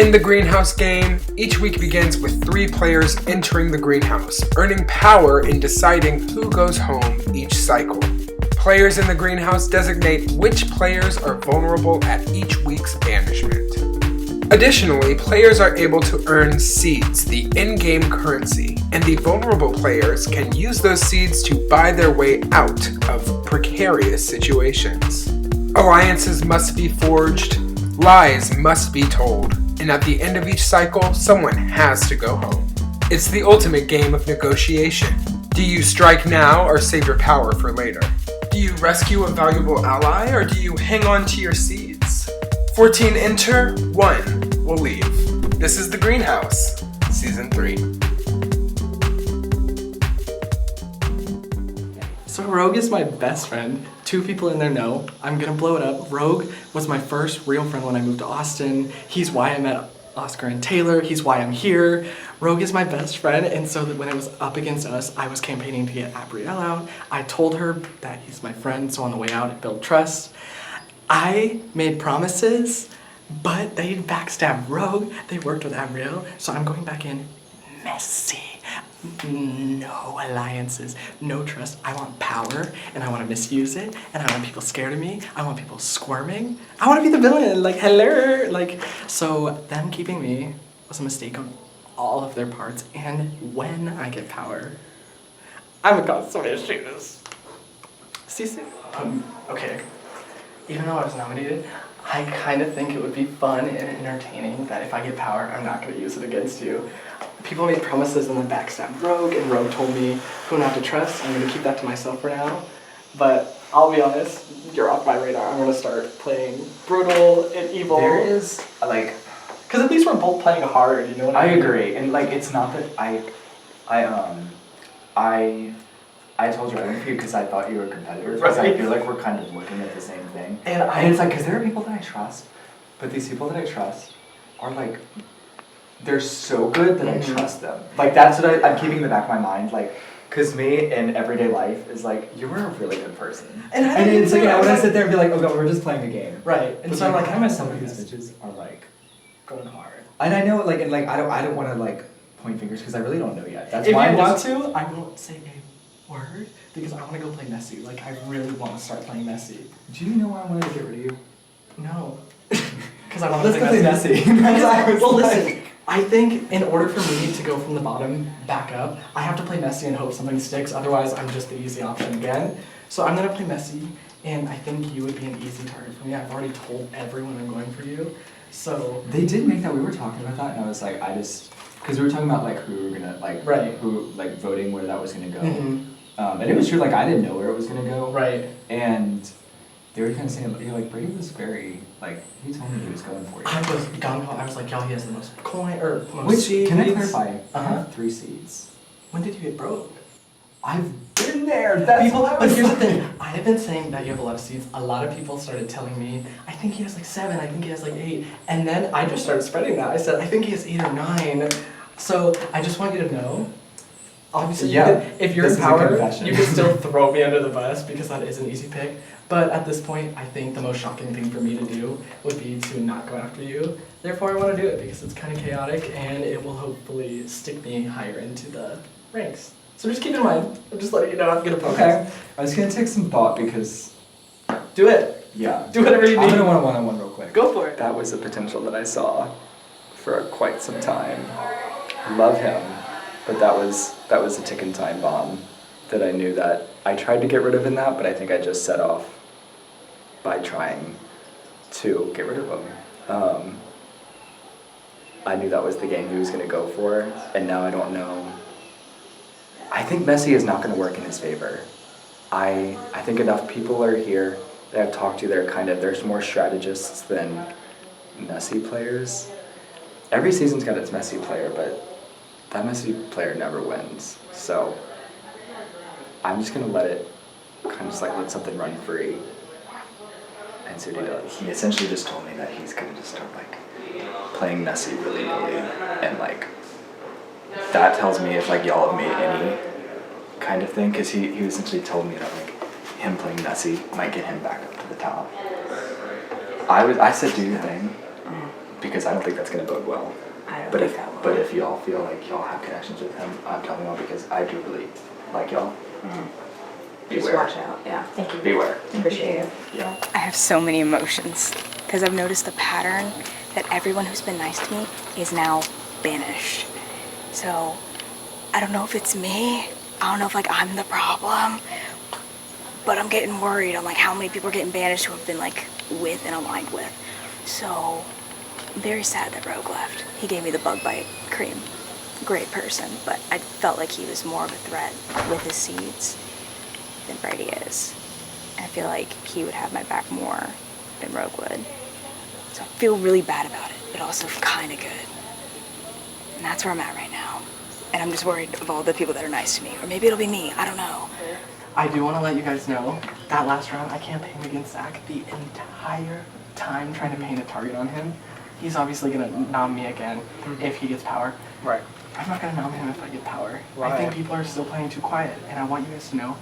In the greenhouse game, each week begins with 3 players entering the greenhouse, earning power in deciding who goes home each cycle. Players in the greenhouse designate which players are vulnerable at each week's banishment. Additionally, players are able to earn seeds, the in-game currency, and the vulnerable players can use those seeds to buy their way out of precarious situations. Alliances must be forged, lies must be told, and at the end of each cycle, someone has to go home. It's the ultimate game of negotiation. Do you strike now or save your power for later? Do you rescue a valuable ally or do you hang on to your seeds? 14 enter, 1 will leave. This is The Greenhouse, Season 3. So Rogue is my best friend. 2 people in there know. I'm gonna blow it up. Rogue was my first real friend when I moved to Austin. He's why I met Oscar and Taylor. He's why I'm here. Rogue is my best friend, and so that when it was up against us, I was campaigning to get Abrielle out. I told her that he's my friend, so on the way out, it built trust. I made promises, but they backstabbed Rogue. They worked with Abrielle, so I'm going back in messy. No alliances, no trust. I want power, and I want to misuse it, and I want people scared of me. I want people squirming. I want to be the villain, like, hello. So them keeping me was a mistake on all of their parts, and when I get power, I'm gonna cause some issues. Okay. Even though I was nominated, I kind of think it would be fun and entertaining that if I get power, I'm not going to use it against you. People made promises and then backstabbed Rogue, and Rogue told me who not to trust. I'm going to keep that to myself for now. But I'll be honest, you're off my radar. I'm going to start playing brutal and evil. There is, because at least we're both playing hard, you know what I mean? I agree, and it's not that I told you I went for you because I thought you were competitors, because I feel like we're kind of looking at the same thing. And it's like, because there are people that I trust, but these people that I trust are like, they're so good that I trust them. Like, that's what I'm keeping in the back of my mind, like, because me in everyday life is like, you're a really good person. And it's like, I want to sit there and be like, oh no, we're just playing a game. Right. And so I'm like, how am I some of these bitches are like, going hard. and I know, I don't want to, like, point fingers, because I really don't know yet. That's If why you want just... to, I won't say a word, because I want to go play messy. Like, I really want to start playing messy. Do you know why I wanted to get rid of you? No. Because I want to Let's play go messy. play messy. Well, listen, I think in order for me to go from the bottom back up, I have to play messy and hope something sticks, otherwise I'm just the easy option again. So I'm going to play messy, and I think you would be an easy target for me. I've already told everyone I'm going for you. So They did make that, we were talking about that, and I was like, because we were talking about, like, who we were gonna, like, right. who, like, voting where that was gonna go. Mm-hmm. And it was true, like, I didn't know where it was gonna go. Right. And they were kind of saying, you're like, Brady was very, like, he told me he was going for you. I was gung-ho. I was like, y'all, he has the most coin, or most Which, seeds. can I clarify? I Uh-huh. have 3 seeds. When did you get broke? I've been there, that's People, what I but was here's the like. thing, I have been saying that you have a lot of seeds. A lot of people started telling me, I think he has like 7, I think he has like 8. And then I just started spreading that. I said, I think he has 8 or 9. So I just want you to know, obviously, Yeah, if you're this in is a power, confession. you can still throw me under the bus because that is an easy pick. But at this point, I think the most shocking thing for me to do would be to not go after you. Therefore, I want to do it because it's kind of chaotic and it will hopefully stick me higher into the ranks. So just keep in mind, I'm just letting you know I'm gonna focus. Okay, I was gonna take some thought because, Do it. yeah. Do whatever you need. I'm gonna want a one-on-one real quick. Go for it. That was the potential that I saw for quite some time. Love him, but that was a ticking time bomb that I knew that I tried to get rid of in that, but I think I just set off by trying to get rid of him. I knew that was the game he was going to go for, and now I don't know. I think Messi is not going to work in his favor. I think enough people are here that I've talked to, there's more strategists than Messi players. Every season's got its Messi player, but that Messi player never wins. So I'm just going to let it kind of just like let something run free and see what he does. He essentially just told me that he's gonna just start like playing Messi really early, and like that tells me if like y'all have made any kind of thing, because he essentially told me that like him playing Messi might get him back up to the top. I said do your thing, because I don't think that's gonna bode well. I don't But think if that will. but if y'all feel like y'all have connections with him, I'm telling y'all because I do really like y'all. Just Beware. watch out. Yeah. Thank you. Beware. Appreciate it. Yeah. I have so many emotions because I've noticed the pattern that everyone who's been nice to me is now banished. So I don't know if it's me. I don't know if like I'm the problem, but I'm getting worried. I'm like, how many people are getting banished who have been like with and aligned with. So I'm very sad that Rogue left. He gave me the bug bite cream. Great person, but I felt like he was more of a threat with his seeds than Brady is. And I feel like he would have my back more than Rogue would. So I feel really bad about it, but also kind of good. And that's where I'm at right now. And I'm just worried of all the people that are nice to me. Or maybe it'll be me, I don't know. I do want to let you guys know that last round I campaigned against Zach the entire time trying to paint a target on him. He's obviously going to nom me again if he gets power. Right. I'm not going to nom him if I get power. Why? I think people are still playing too quiet, and I want you guys to know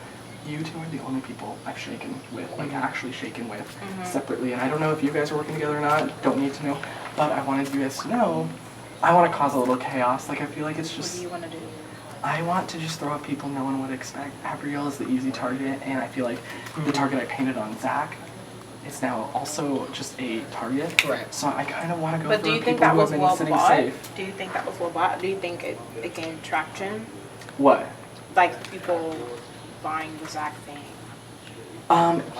you two are the only people I've shaken with, like actually shaken with separately. And I don't know if you guys are working together or not, don't need to know, but I wanted you guys to know I want to cause a little chaos. Like I feel like it's just... What do you want to do? I want to just throw at people no one would expect. Abrielle is the easy target, and I feel like the target I painted on Zach is now also just a target. Right. So I kind of want to go But for do you people think that who was have been well sitting bought? safe. Do you think that was well bought? Do you think it gained traction? What? Like people buying the Zach thing?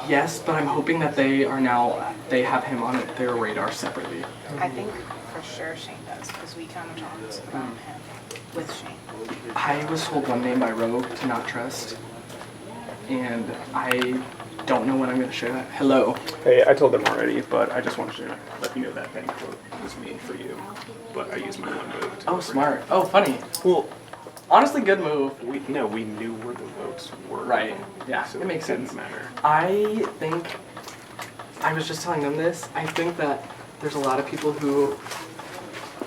Yes, but I'm hoping that they have him on their radar separately. I think for sure Shane does because we kind of talked about him with Shane. I was told one name by Rogue to not trust, and I don't know when I'm going to share that. Hello. Hey, I told them already, but I just wanted to let you know that that quote was made for you. But I used my one vote. Oh, smart. Oh, funny. Well, Honestly, good move. we knew where the votes were. Right. Yeah, So it makes didn't sense. matter. I think, I was just telling them this, I think that there's a lot of people who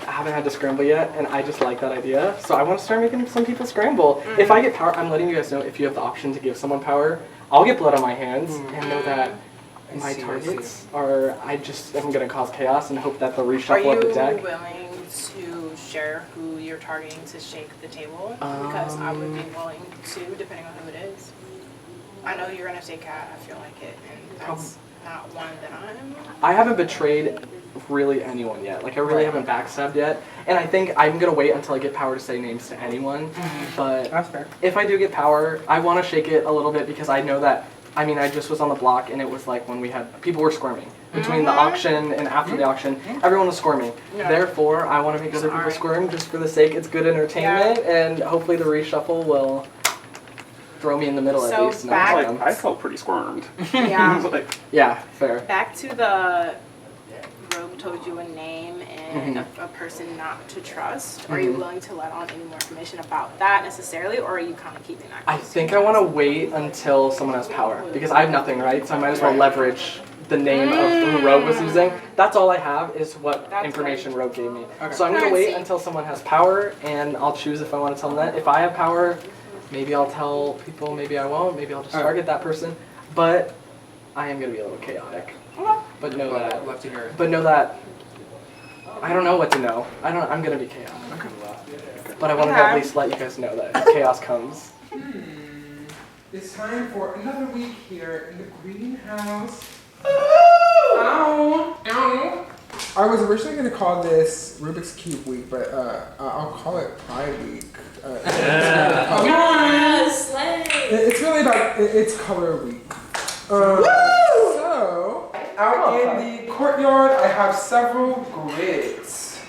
haven't had to scramble yet, and I just like that idea. So I want to start making some people scramble. If I get power, I'm letting you guys know, if you have the option to give someone power, I'll get blood on my hands and know that my I see. targets are, I just am going to cause chaos and hope that they'll Are reshuffle you up the deck. willing to share who you're targeting to shake the table? Because I would be willing to, depending on who it is. I know you're gonna say Kat. I feel like it, and that's not one that I'm. I haven't betrayed really anyone yet. Like I really haven't backstabbed yet. And I think I'm gonna wait until I get power to say names to anyone. But That's fair. if I do get power, I want to shake it a little bit because I know that, I mean, I just was on the block and it was like when we had, people were squirming. Between the auction and after the auction, everyone was squirming. Yeah. Therefore, I want to make other people Sorry. squirm just for the sake, it's good entertainment, and hopefully the reshuffle will throw me in the middle at So least. back- Like, I felt pretty squirmed. Yeah. Like, Yeah, fair. Back to the Rogue told you a name and a person not to trust. Are you willing to let on any more information about that necessarily, or are you kind of keeping that? I close to think I want to wait until someone has power because I have nothing, right? So I might as well leverage the name of who Rogue was using. That's all I have is what That's information right. Rogue gave me. Okay. So I'm gonna wait Currency. until someone has power, and I'll choose if I want to tell them that. If I have power, maybe I'll tell people. Maybe I won't. Maybe I'll just Alright. target that person. But I am gonna be a little chaotic. But know that. I'd love to hear it. But know that. I don't know what to know. I'm gonna be chaotic. But I wanted to at Okay. least let you guys know that chaos comes. It's time for another week here in the greenhouse. Ow! Ow! I was originally going to call this Rubik's Cube Week, but I'll call it Pride Week. It's really about, it's Color Week. So, out in the courtyard, I have several grids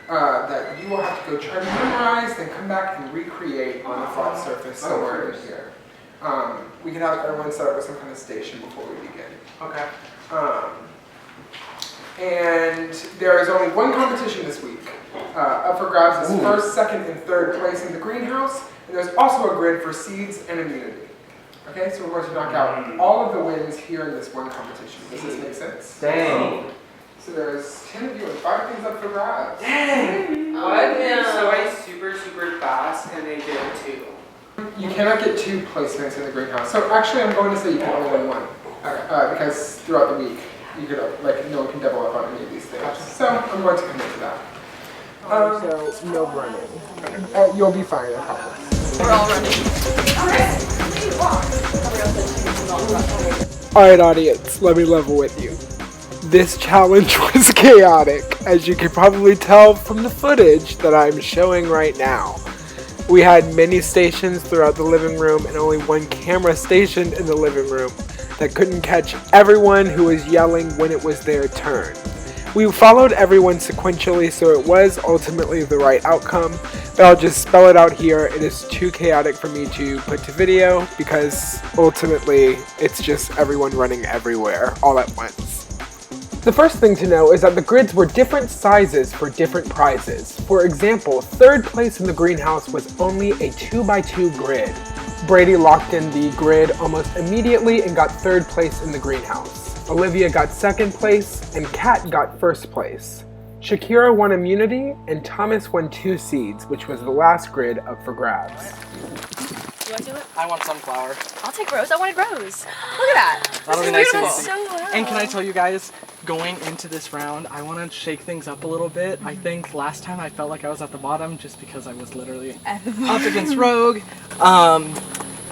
that you will have to go try to memorize, then come back and recreate on a flat surface somewhere in here. We can have everyone set up with some kind of station before we begin. Okay. And there is only one competition this week. Up for grabs is first, second, and third place in the greenhouse. And there's also a grid for seeds and immunity. Okay, so we're going to knock out all of the wins here in this one competition. Does this make sense? Dang. So there's 10 of you and 5 things up for grabs. What if somebody's super fast and they did 2? You cannot get 2 placements in the greenhouse. So actually I'm going to say you can only win 1. Because throughout the week. you could no one can double up on any of these things. So I'm going to commit to that. So no running. You'll be fine, I promise. We're all running. Alright audience, let me level with you. This challenge was chaotic, as you can probably tell from the footage that I'm showing right now. We had many stations throughout the living room and only one camera stationed in the living room that couldn't catch everyone who was yelling when it was their turn. We followed everyone sequentially, so it was ultimately the right outcome, but I'll just spell it out here. It is too chaotic for me to put to video because ultimately it's just everyone running everywhere all at once. The first thing to know is that the grids were different sizes for different prizes. For example, third place in the greenhouse was only a 2x2 grid. Brady locked in the grid almost immediately and got third place in the greenhouse. Olivia got second place and Kat got first place. Shakira won immunity and Thomas won 2 seeds, which was the last grid up for grabs. You want to do it? I want sunflower. I'll take Rose. I wanted Rose. Look at that. That'll be This nice is and beautiful. easy. So well. And can I tell you guys, going into this round, I want to shake things up a little bit. I think last time I felt like I was at the bottom just because I was literally up against Rogue.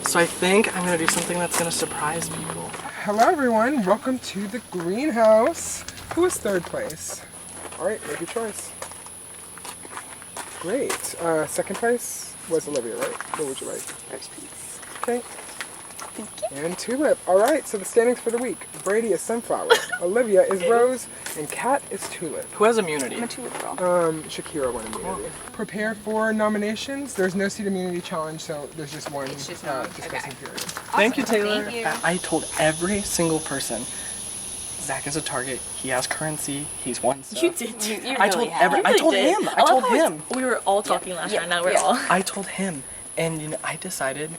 So I think I'm going to do something that's going to surprise people. Hello everyone, welcome to the greenhouse. Who was third place? Alright, make your choice. Great. Second place was Olivia, right? What would you like? First piece. Okay. Thank you. And Tulip. Alright, so the standings for the week. Brady is Sunflower, Olivia is Rose, and Kat is Tulip. Who has immunity? I'm a tulip girl. Shakira won immunity. Prepare for nominations. There's no seed immunity challenge, so there's just one discussing period. Thank you, Taylor. Thank you. I told every single person, Zach is a target. He has currency. He's won stuff. You did. You I told I told him. I told him. We were all talking last night. Now we're all. I told him, and you know, I decided.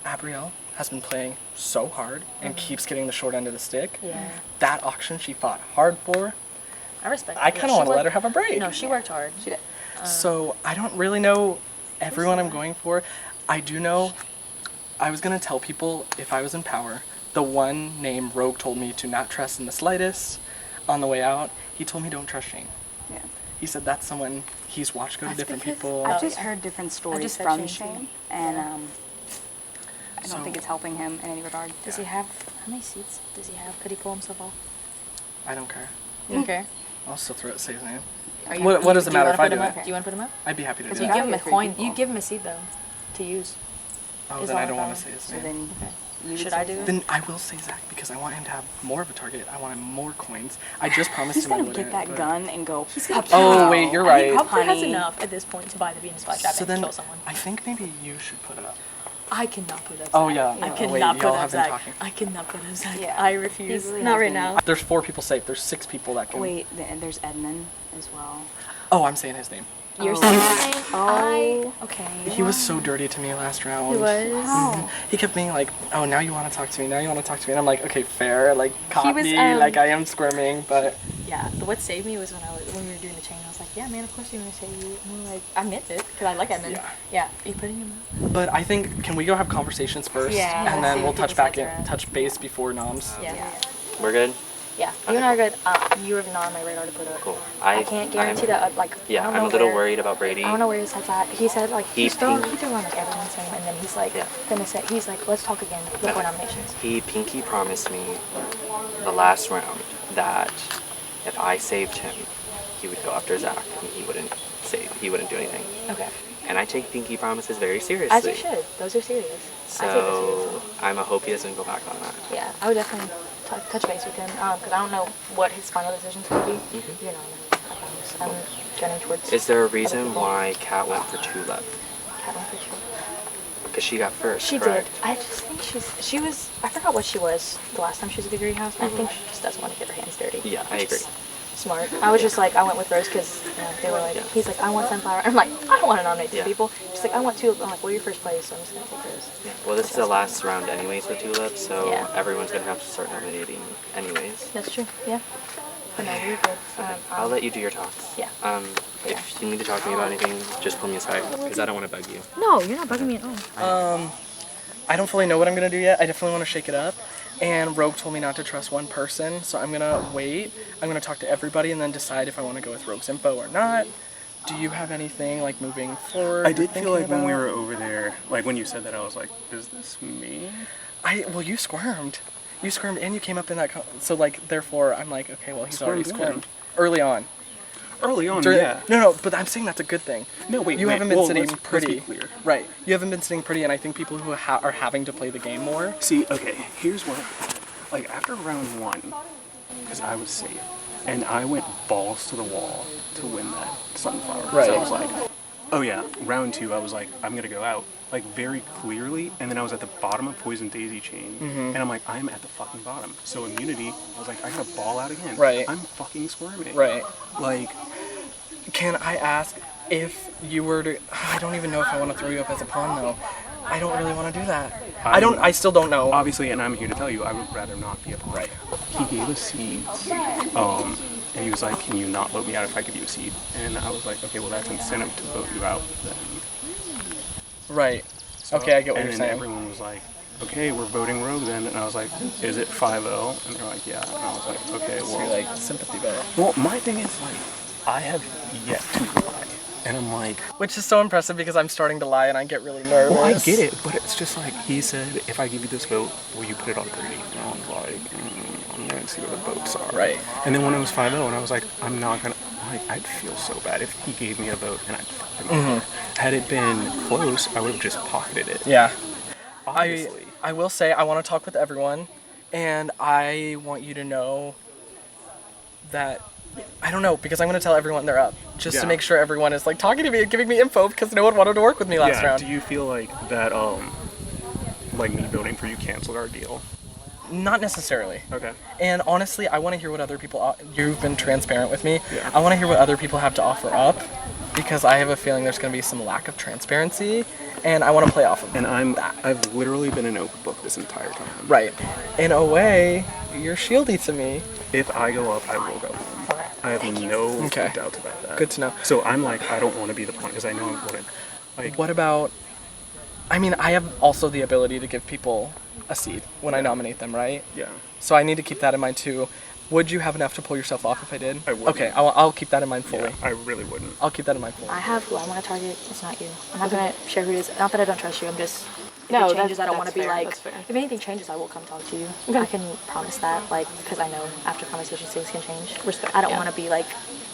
Abrielle has been playing so hard and keeps getting the short end of the stick. Yeah. That auction she fought hard for. I respect. I kind of want to let her have a break. No, she worked hard. She did. So I don't really know everyone I'm going for. I do know. I was gonna tell people if I was in power. The one name Rogue told me to not trust in the slightest. On the way out, he told me don't trust Shane. Yeah. He said that's someone he's watched go to different people. I've just heard different stories just said from Shane, Shane, and I don't think it's helping him in any regard. Does he have how many seats? Does he have? Could he pull himself off? I don't care. You don't care. I'll still say his name. Are you, What does it do you matter wanna if I put do him it? up? Do you want to put him up? I'd be happy to do So you that. give him a Three coin. people. You give him a seat though, to use. Oh, Is then I all don't the want to power. say his So name. then, you Should would I say do it? Then I will say Zach because I want him to have more of a target. I want him more coins. I just promised He's him I gonna wouldn't. get that but- gun and go. Oh wait, you're I think right. probably has Honey. enough at this point to buy the Venus flytrap So and then kill someone. I think maybe you should put it up. I cannot put up. Oh, Zach. yeah. I Oh, cannot wait, put y'all up have been Zach. talking. I cannot put up Zach. Yeah. I refuse. He really Not has right been- now. There's 4 people safe. There's 6 people that can. Wait, there's Edmund as well. Oh, I'm saying his name. You're saying Oh. okay. He was so dirty to me last round. He was. Oh. He kept being like, "Oh, now you want to talk to me? Now you want to talk to me?" And I'm like, "Okay, fair. Like, caught was, me. Like, I am squirming, but." Yeah, what saved me was when we were doing the chain. I was like, yeah, man, of course you're gonna save you. And I'm like, I meant it because I like Edmund. Yeah. Yeah, you put it in your mouth. But I think can we go have conversations first, Yeah. and then See we'll what touch people's back heads are in, at. touch base before noms. Yeah. We're good? Yeah. You and I are good. You are not on my radar to put up. Cool. I can't guarantee that. Like, Yeah, I don't I'm know a little where- worried about Brady. I don't know where his head's at. He said like He he's throwing pinged- around like everyone's name, and then he's like Yeah. gonna say he's like, let's talk again before nominations. He pinky promised me the last round that if I saved him, he would go after Zach and he wouldn't do anything. Okay. And I take pinky promises very seriously. As you should. Those are serious. I take those So seriously. I'm a hope he doesn't go back on that. Yeah, I would definitely touch base with him because I don't know what his final decision's gonna be. Mhm. You know, I promise. I'm gunning towards. Is there a other reason people. why Kat went for Tulip? Cat went for sure. Because she got first, She correct? did. I just think she was. I forgot what she was the last time she was at the greenhouse. I think she just doesn't want to get her hands dirty. Yeah, I which agree. is Smart. I was just like, I went with Rose because they were like, he's like, I want Sunflower. I'm like, I don't want to nominate these Yeah. people. She's like, I want Tulip. I'm like, well, you're first place, so I'm just gonna take Rose. Yeah. Well, this is the last round anyways with Tulip, so Yeah. everyone's going to have to start nominating anyways. That's true. Yeah. But no, you're good. I'll let you do your talks. Yeah. If you need to talk to me about anything, just pull me aside, because I don't want to bug you. No, you're not bugging me at all. I don't fully know what I'm gonna do yet. I definitely want to shake it up. And Rogue told me not to trust one person, so I'm gonna wait. I'm gonna talk to everybody and then decide if I want to go with Rogue's info or not. Do you have anything like moving forward? I did feel like when we were over there, like when you said that, I was like, is this me? Well, you squirmed. You squirmed and you came up in that. So like, therefore, I'm like, okay, well, he's already squirmed early on. Early on, During, yeah. No, but I'm saying that's a good thing. No, wait, you haven't been sitting pretty. Let's be clear. Right. You haven't been sitting pretty, and I think people who are having to play the game more. See, okay, here's what, like after round 1, because I was safe, and I went balls to the wall to win that sunflower. Right. So I was like, oh yeah, round 2, I was like, I'm gonna go out, like very clearly, and then I was at the bottom of Poison Daisy chain, and I'm like, I'm at the fucking bottom. So immunity, I was like, I gotta ball out again. Right. I'm fucking squirming. Right. Like, can I ask if you were to? I don't even know if I want to throw you up as a pawn though. I don't really want to do that. I still don't know. Obviously, and I'm here to tell you, I would rather not be a pawn. Right. He gave us seeds. And he was like, can you not vote me out if I give you a seed? And I was like, okay, well, that's incentive to vote you out then. Right. So, okay, I get what you're saying. saying. And everyone was like, okay, we're voting Rogue then. And I was like, is it 5-0? And they're like, yeah. And I was like, okay, well. So you're like, sympathy vote. Well, my thing is, like, I have yet to lie. And I'm like... Which is so impressive because I'm starting to lie and I get really nervous. Well, I get it, but it's just like, he said, if I give you this vote, will you put it on Brady? And I was like, I'm going to see what the votes are. Right. And then when it was 5-0, and I was like, I'm not going to... Like, I'd feel so bad if he gave me a vote and I'd fucked him up. Had it been close, I would have just pocketed it. Yeah. Obviously. I will say, I want to talk with everyone, and I want you to know that... I don't know, because I'm going to tell everyone they're up, just to make sure everyone is like talking to me and giving me info because no one wanted to work with me last round. Do you feel like that, like me voting for you canceled our deal? Not necessarily. Okay. And honestly, I want to hear what other people, you've been transparent with me. Yeah. I want to hear what other people have to offer up because I have a feeling there's going to be some lack of transparency and I want to play off of And that. I've literally been an open book this entire time. Right. In a way, you're shieldy to me. If I go up, I will go home. I have no doubts about that. Good to know. So I'm like, I don't want to be the point because I know I'm going to. Like, what about? I mean, I have also the ability to give people a seed when I nominate them, right? Yeah. So I need to keep that in mind too. Would you have enough to pull yourself off if I did? I would. Okay, I'll keep that in mind fully. Yeah, I really wouldn't. I'll keep that in mind fully. I have who I want to target. It's not you. I'm not gonna share who it is. Not that I don't trust you. I'm just. If No, it changes, I don't want to be fair, like. that's fair. If anything changes, I will come talk to you. Okay. I can promise that, like, because I know after conversations things can change. Respect, I don't yeah. want to be like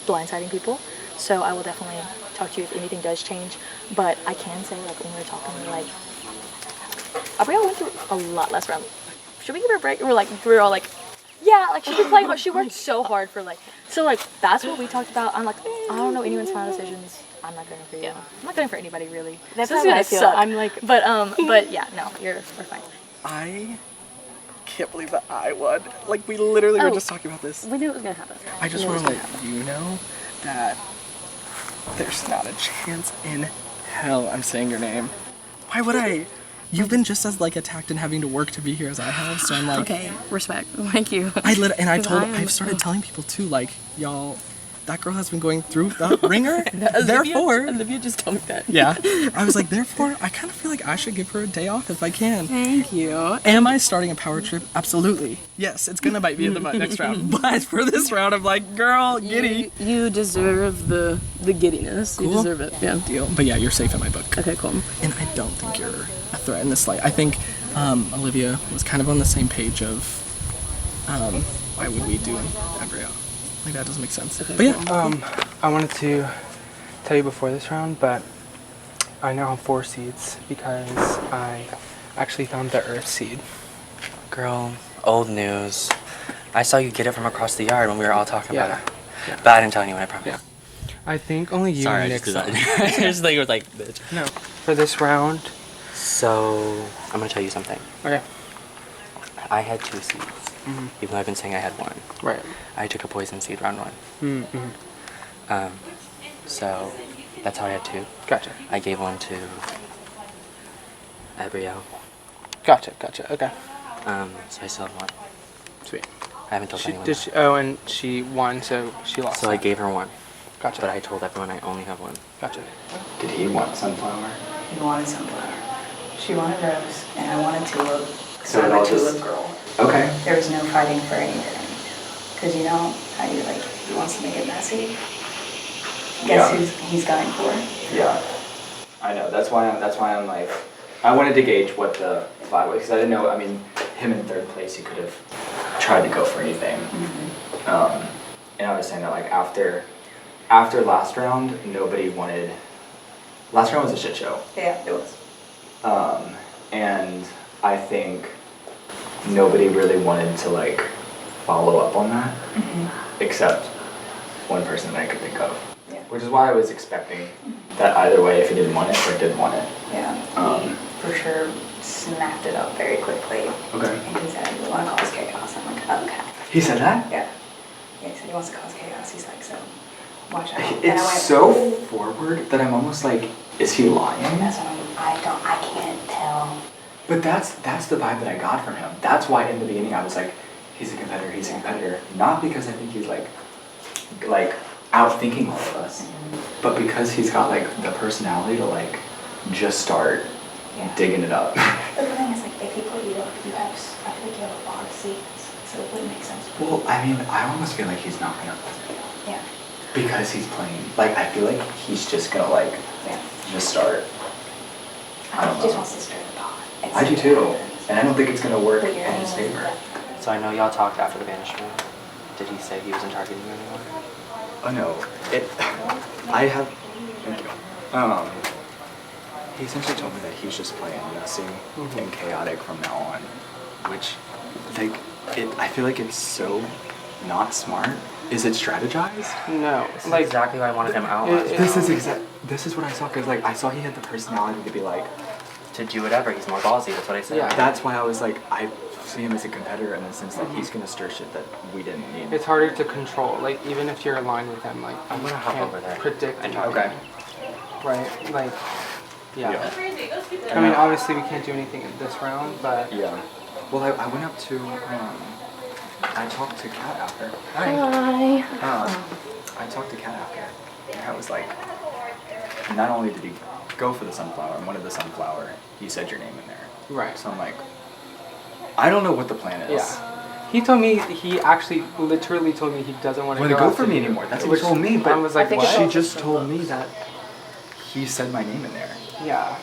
blindsiding people, so I will definitely talk to you if anything does change. But I can say, like, when we were talking, we were like, Abrielle went through a lot less round. Should we give her a break? And we were all like, yeah, like she could play hard. She worked so hard for like. So like that's what we talked about. I'm like, I don't know anyone's final decisions. I'm not going for you. I'm not going for anybody really. That's So how this is I gonna feel. suck. I'm like, but yeah, no, we're fine. I can't believe that I won. Like we literally were just talking about this. we knew it was gonna happen. I just want to let you know that there's not a chance in hell I'm saying your name. Why would I? You've been just as like attacked and having to work to be here as I have, so I'm like. Okay, respect. Thank you. I've started telling people too, like, y'all, that girl has been going through the ringer. Therefore, Olivia just told me that. yeah, I was like, therefore, I kind of feel like I should give her a day off if I can. Thank you. Am I starting a power trip? Absolutely. Yes, it's gonna bite me in the butt next round. But for this round, I'm like, girl, giddy. You deserve the giddiness. Cool. You deserve it. Yeah. Deal. But yeah, you're safe in my book. Okay, cool. And I don't think you're a threat in this light. I think Olivia was kind of on the same page of why would we do Abrielle? Like that doesn't make sense. Okay, but yeah. I wanted to tell you before this round, but I now have 4 seeds because I actually found the Earth seed. Girl, old news. I saw you get it from across the yard when we were all talking about it. Yeah. But I didn't tell anyone, I promise. Yeah. I think only you Sorry, and I Nick just saw did it. that. I just think it was like, bitch. No. For this round. So, I'm gonna tell you something. Okay. I had 2 seeds, even though I've been saying I had 1. Right. I took a poison seed round 1. Mm-hmm. So, that's how I had 2. Gotcha. I gave 1 to Abrielle. Gotcha. Okay. So I still have 1. Sweet. I haven't told anyone. And she won, so she lost. So I gave her 1. Gotcha. But I told everyone I only have 1. Gotcha. Did he want sunflower? He wanted sunflower. She wanted Rose, and I wanted Tulip. So I'm it a all Tulip just- girl. Okay. There was no fighting for anything. Because you know how you like, he wants to make it messy? Guess who he's gunning for? Yeah. I know. That's why I'm like, I wanted to gauge what the vibe was because I didn't know. I mean, him in third place, he could have tried to go for anything. And I was saying that like after last round, nobody wanted. Last round was a shit show. Yeah, it was. And I think nobody really wanted to like follow up on that, except one person that I could think of. Yeah. Which is why I was expecting that either way, if he didn't want it or did want it. Yeah. He for sure snapped it up very quickly. Okay. And he said, we want to cause chaos. I'm like, okay. He said that? Yeah. Yeah, he said he wants to cause chaos. He's like, so watch out. And I It's went, so forward that I'm almost like, is he lying? That's what I can't tell. But that's the vibe that I got from him. That's why in the beginning I was like, he's a competitor. Not because I think he's like outthinking all of us, but because he's got like the personality to like just start digging it up. But the thing is, like, if he put you up, I feel like you have a lot of seats, so it wouldn't make sense. Well, I mean, I almost feel like he's not gonna. Yeah. Because he's playing. Like, I feel like he's just gonna like just start. I don't He just know. wants to stir the pot. and I see do what too, happens. and I don't think it's gonna work But in your his aim is favor. So I know y'all talked after the banishment. Did he say he wasn't targeting you anymore? Oh no, I have, thank you. He essentially told me that he's just playing messy and chaotic from now on, which, like, I feel like it's so not smart. Is it strategized? No. This is exactly why I wanted him out last This is what I saw, because like, I saw he had the personality to be like, to do whatever. He's more ballsy. That's what I said. Yeah. that's why I was like, I see him as a competitor in the sense that he's gonna stir shit that we didn't need. It's harder to control. Like, even if you're aligned with him, like, I'm gonna hop over there. predict and anything. Okay. Right? Like, yeah. Yeah. I mean, obviously we can't do anything in this round, but Yeah. Well, I went up to, I talked to Kat after. Hi. I talked to Kat after. And Kat was like, not only did he go for the sunflower and wanted the sunflower, he said your name in there. right. So I'm like, I don't know what the plan is. Yeah. He told me, he actually literally told me he doesn't want to Want to go after for me you. anymore. That's what Which he told me, but I was like, she what? just told me that he said my name in there. Yeah.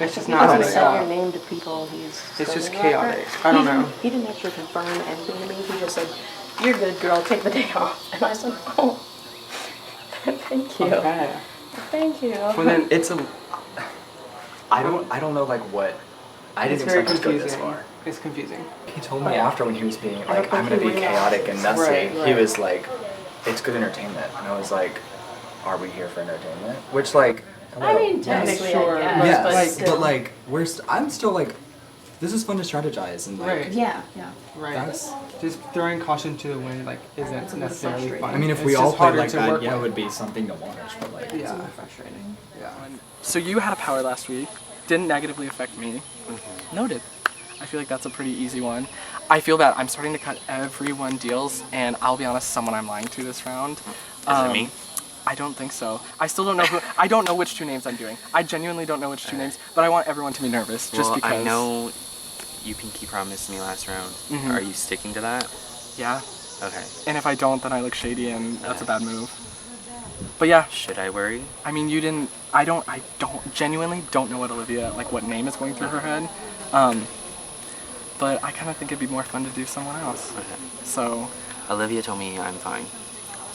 It's just He not doesn't like say your that. name to people. He's It's just studying about chaotic. that. I don't know. He didn't actually confirm anything to me. He just said, "You're good, girl. Take the day off." And I said, "Oh, thank you. Okay. Thank you." Well then, It's a. I don't know like what. I it's didn't very expect to go this confusing. far. It's confusing. He told me after when he was being I like, don't I'm think gonna he be realized. chaotic and messy. Right, He right. was like, it's good entertainment, and I was like, are we here for entertainment? Which like, hello. I mean, Yes. technically, Sure. I guess, Yes, but like, still. but like, I'm still like, this is fun to strategize and like. Right. Yeah. Right. That's- Just throwing caution to the wind like isn't necessarily fun. I mean, if It's we all just played harder like to that, work yeah, it with. would be something to watch. But like, Yeah. Frustrating. Yeah. So you had a power last week. Didn't negatively affect me. Noted. I feel like that's a pretty easy one. I feel that I'm starting to cut everyone deals, and I'll be honest, someone I'm lying to this round. Is it me? I don't think so. I still don't know who. I don't know which two names I'm doing. I genuinely don't know which two names, but I want everyone to be nervous just Well, because. I know you pinky promised me last round. Mhm. Are you sticking to that? Yeah. Okay. And if I don't, then I look shady, and that's a bad move. But yeah, Should I worry? I mean, you didn't. I don't genuinely don't know what Olivia, like what name is going through her head. But I kind of think it'd be more fun to do someone else. Okay. So Olivia told me I'm fine.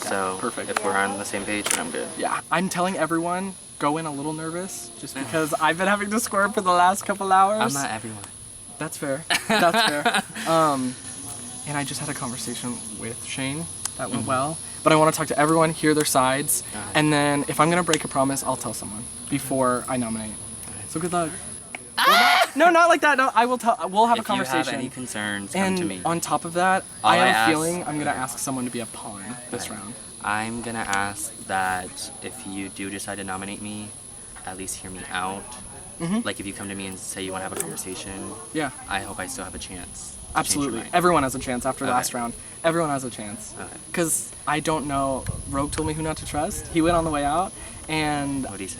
So perfect. if we're on the same page, then I'm good. yeah, I'm telling everyone go in a little nervous just because I've been having to squirm for the last couple hours. I'm not everyone. That's fair. That's fair. And I just had a conversation with Shane that went well. But I want to talk to everyone, hear their sides, and then if I'm gonna break a promise, I'll tell someone before I nominate. So good luck. No, not like that. No, I will tell. We'll have a If you conversation. have any concerns, come and to me. on top of that, All I have I a ask- feeling I'm gonna ask someone to be a pawn this round. I'm gonna ask that if you do decide to nominate me, at least hear me out. Mhm. Like if you come to me and say you want to have a conversation, Yeah. I hope I still have a chance. to change your Absolutely. mind. Everyone has a chance after the Okay. last round. Everyone has a chance. Okay. Because I don't know. Rogue told me who not to trust. He went on the way out, and What do you say?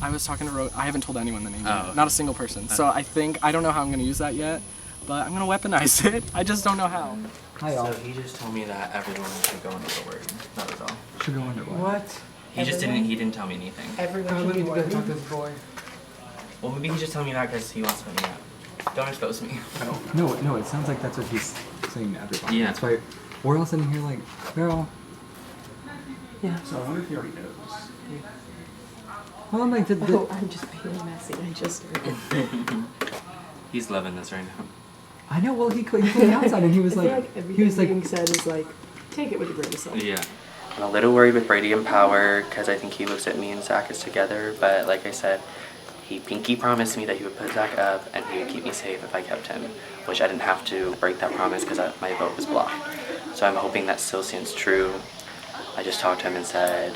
I was talking to Rogue. I haven't told anyone the name Oh. yet. Not a single person. So I don't know how I'm going to use that yet, but I'm going to weaponize it. I just don't know how. Hi, y'all. So he just told me that everyone should go under the word. That was all. Should go under what? He didn't tell me anything. Everyone should be talk to this boy. Well, maybe he's just telling me that because he wants to put me out. Don't expose me. No, it sounds like that's what he's saying to everybody. Yeah. That's why we're all sitting here like, girl. Yeah. So I wonder if he already knows. Well, I'm like, I'm just being messy. I just He's loving this right now. I know. Well, he came outside and he was I like, feel like everything being said is like, take it with a grain of salt. Yeah. I'm a little worried with Brady and Power because I think he looks at me and Zach as together, but like I said, he pinky promised me that he would put Zach up and he would keep me safe if I kept him, which I didn't have to break that promise because my vote was blocked. So I'm hoping that still stands true. I just talked to him and said,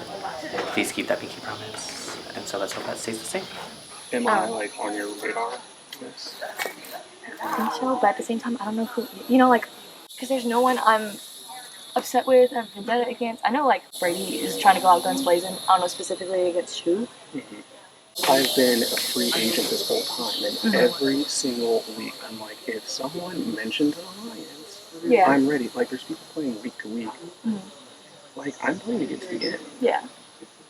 please keep that pinky promise. And so let's hope that stays the same. Am I like on your radar? Yes. I think so, but at the same time, I don't know who, because there's no one I'm upset with, I have vendetta against. I know, Brady is trying to go out guns blazing. I don't know specifically against who. I've been a free agent this whole time, and every single week I'm like, if someone mentions an alliance, I'm ready. Like, there's people playing week to week. Like, I'm playing to get to the end. Yeah.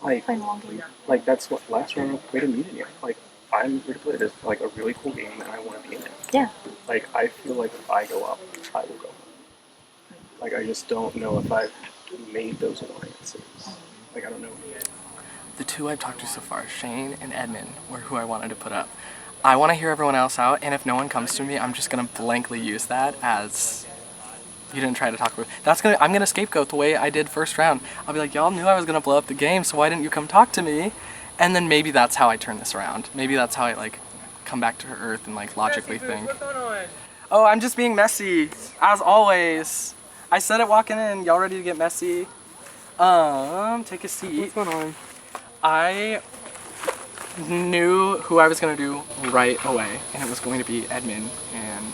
Like, Playing a long game. like that's what last round I played Immunity. Like, I'm ready to play this like a really cool game, and I want to be in it. Yeah. Like, I feel like if I go up, I will go. Like, I just don't know if I've made those alliances. Like, I don't know. The two I've talked to so far, Shane and Edmund, were who I wanted to put up. I want to hear everyone else out, and if no one comes to me, I'm just gonna blankly use that as you didn't try to talk with. I'm gonna scapegoat the way I did first round. I'll be like, y'all knew I was gonna blow up the game, so why didn't you come talk to me? And then maybe that's how I turn this around. Maybe that's how I come back to earth and logically think. What's going on? Oh, I'm just being messy, as always. I said it walking in. Y'all ready to get messy? Take a seat. What's going on? I knew who I was going to do right away, and it was going to be Edmund, and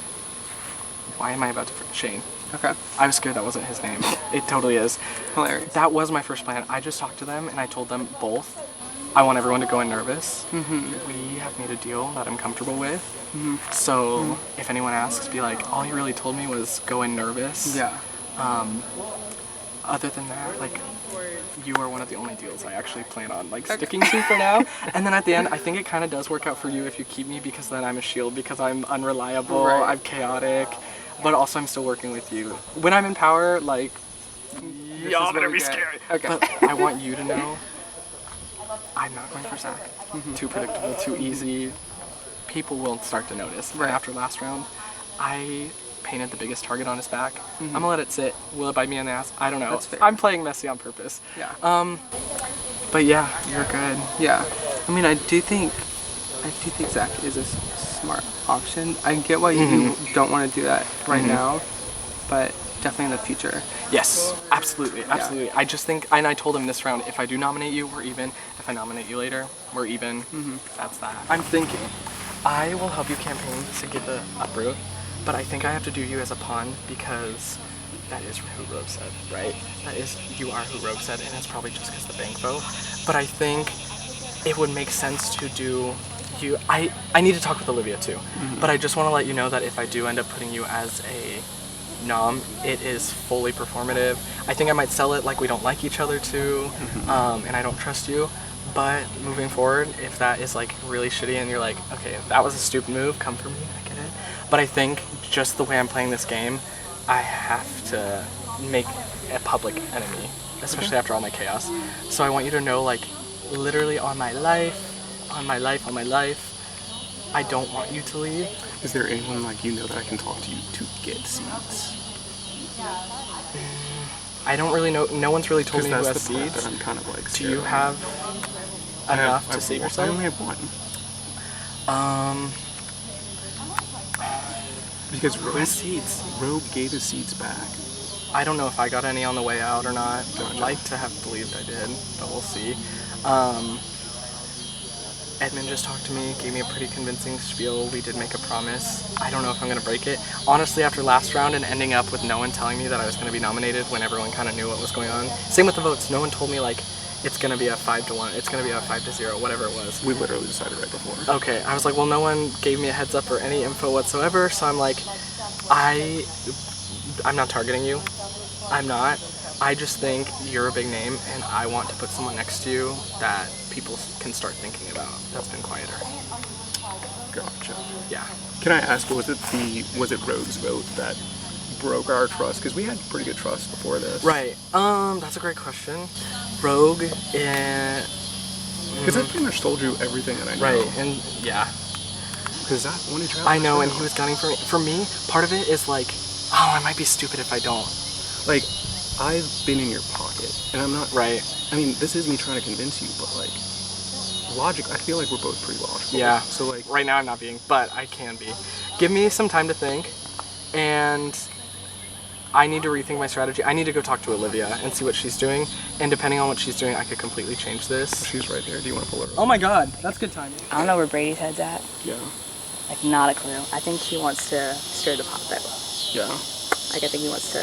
why am I about to Shane. Okay. I was scared that wasn't his name. It totally is. Hilarious. That was my first plan. I just talked to them, and I told them both, I want everyone to go in nervous. We have made a deal that I'm comfortable with. So if anyone asks, be like, all you really told me was go in nervous. Yeah. Other than that, you are one of the only deals I actually plan on sticking to for now. And then at the end, I think it kind of does work out for you if you keep me, because then I'm a shield, because I'm unreliable, I'm chaotic, but also I'm still working with you. When I'm in power, y'all better be scared. Okay. But I want you to know, I'm not going for Zach. Too predictable, too easy. People will start to notice. Right after last round, I painted the biggest target on his back. I'm gonna let it sit. Will it bite me in the ass? I don't know. That's fair. I'm playing messy on purpose. Yeah. But yeah, you're good. Yeah. I mean, I do think Zach is a smart option. I get why you don't want to do that right now, but definitely in the future. Yes, absolutely. I just think, and I told him this round, if I do nominate you, we're even. If I nominate you later, we're even. That's that. I'm thinking, I will help you campaign to get the uproot, but I think I have to do you as a pawn because that is who Rogue said, right? You are who Rogue said, and it's probably just because the bank vote. But I think it would make sense to do you. I need to talk with Olivia too, but I just want to let you know that if I do end up putting you as a nom, it is fully performative. I think I might sell it like we don't like each other too, and I don't trust you. But moving forward, if that is really shitty and you're like, okay, that was a stupid move, come for me, I get it. But I think just the way I'm playing this game, I have to make a public enemy, especially after all my chaos. So I want you to know, literally on my life, I don't want you to leave. Is there anyone that I can talk to you to get seeds? I don't really know. No one's really told me who has seeds. That I'm kind of Do you have enough to save yourself? I only have one. Because Rogue gave his seeds back. I don't know if I got any on the way out or not. I'd like to have believed I did, but we'll see. Edmund just talked to me, gave me a pretty convincing spiel. We did make a promise. I don't know if I'm going to break it. Honestly, after last round and ending up with no one telling me that I was going to be nominated when everyone kind of knew what was going on. Same with the votes. No one told me, it's gonna be a 5-1. It's gonna be a 5-0, whatever it was. We literally decided right before. Okay, I was like, well, no one gave me a heads up or any info whatsoever, so I'm like, I'm not targeting you. I'm not. I just think you're a big name, and I want to put someone next to you that people can start thinking about. That's been quieter. Gotcha. Yeah. Can I ask, was it Rogue's vote that broke our trust? Because we had pretty good trust before this. Right. That's a great question. Rogue, because I pretty much told you everything that I know. Right, and yeah. Because that one he I know, and he was gunning for me. For me, part of it is like, oh, I might be stupid if I don't. Like, I've been in your pocket, and I'm not. Right. I mean, this is me trying to convince you, but like, logic. I feel like we're both pretty logical. Yeah. So like, right now I'm not being, but I can be. Give me some time to think, and I need to rethink my strategy. I need to go talk to Olivia and see what she's doing, and depending on what she's doing, I could completely change this. She's right there. Do you want to pull her? Oh my God, that's good timing. I don't know where Brady's head's at. Yeah. Like, not a clue. I think he wants to stir the pot though. Yeah. Like, I think he wants to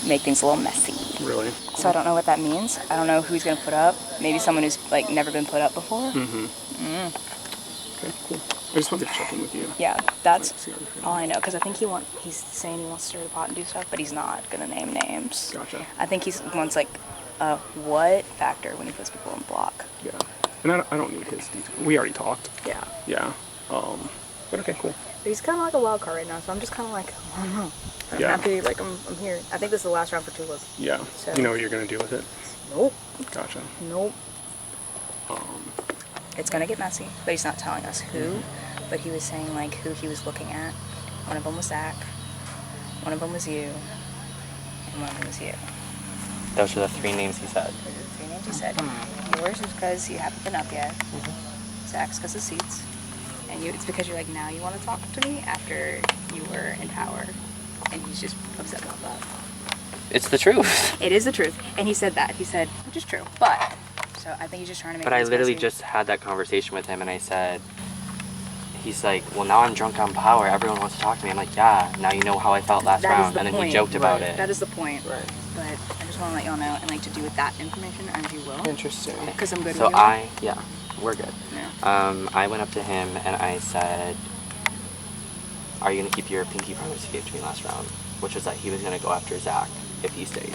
make things a little messy. Really? So I don't know what that means. I don't know who he's gonna put up. Maybe someone who's like never been put up before. Okay, cool. I just wanted to check in with you. Yeah, that's all I know. Because I think he's saying he wants to stir the pot and do stuff, but he's not gonna name names. Gotcha. I think he wants like a what factor when he puts people on block. Yeah. And I don't need his details. We already talked. Yeah. Yeah. But okay, cool. But he's kind of like a wild card right now, so I'm just kind of like, I don't know. I'm Yeah. happy, like I'm here. I think this is the last round for Tulas. Yeah. So. You know what you're gonna do with it? Nope. Gotcha. Nope. It's gonna get messy, but he's not telling us who. But he was saying like who he was looking at. One of them was Zach. One of them was you. And one of them was you. Those are the 3 names he said. Those are the 3 names he said. Yours is because you haven't been up yet. Zach's because of seats. And you, it's because you're like, now you want to talk to me after you were in power. And he's just upset about that. It's the truth. It is the truth. And he said that. He said, which is true. But, so I think he's just trying to make But I this literally messy. just had that conversation with him, and I said, he's like, well, now I'm drunk on power. Everyone wants to talk to me. I'm like, yeah, now you know how I felt last That is round. the And then point. he joked about Right. it. That is the point. Right. But I just want to let y'all know and like to do with that information as you will. Interesting. Because I'm good So with you. yeah, we're good. Yeah. I went up to him and I said, are you going to keep your pinky promise you gave to me last round? Which was that he was going to go after Zach if he stayed.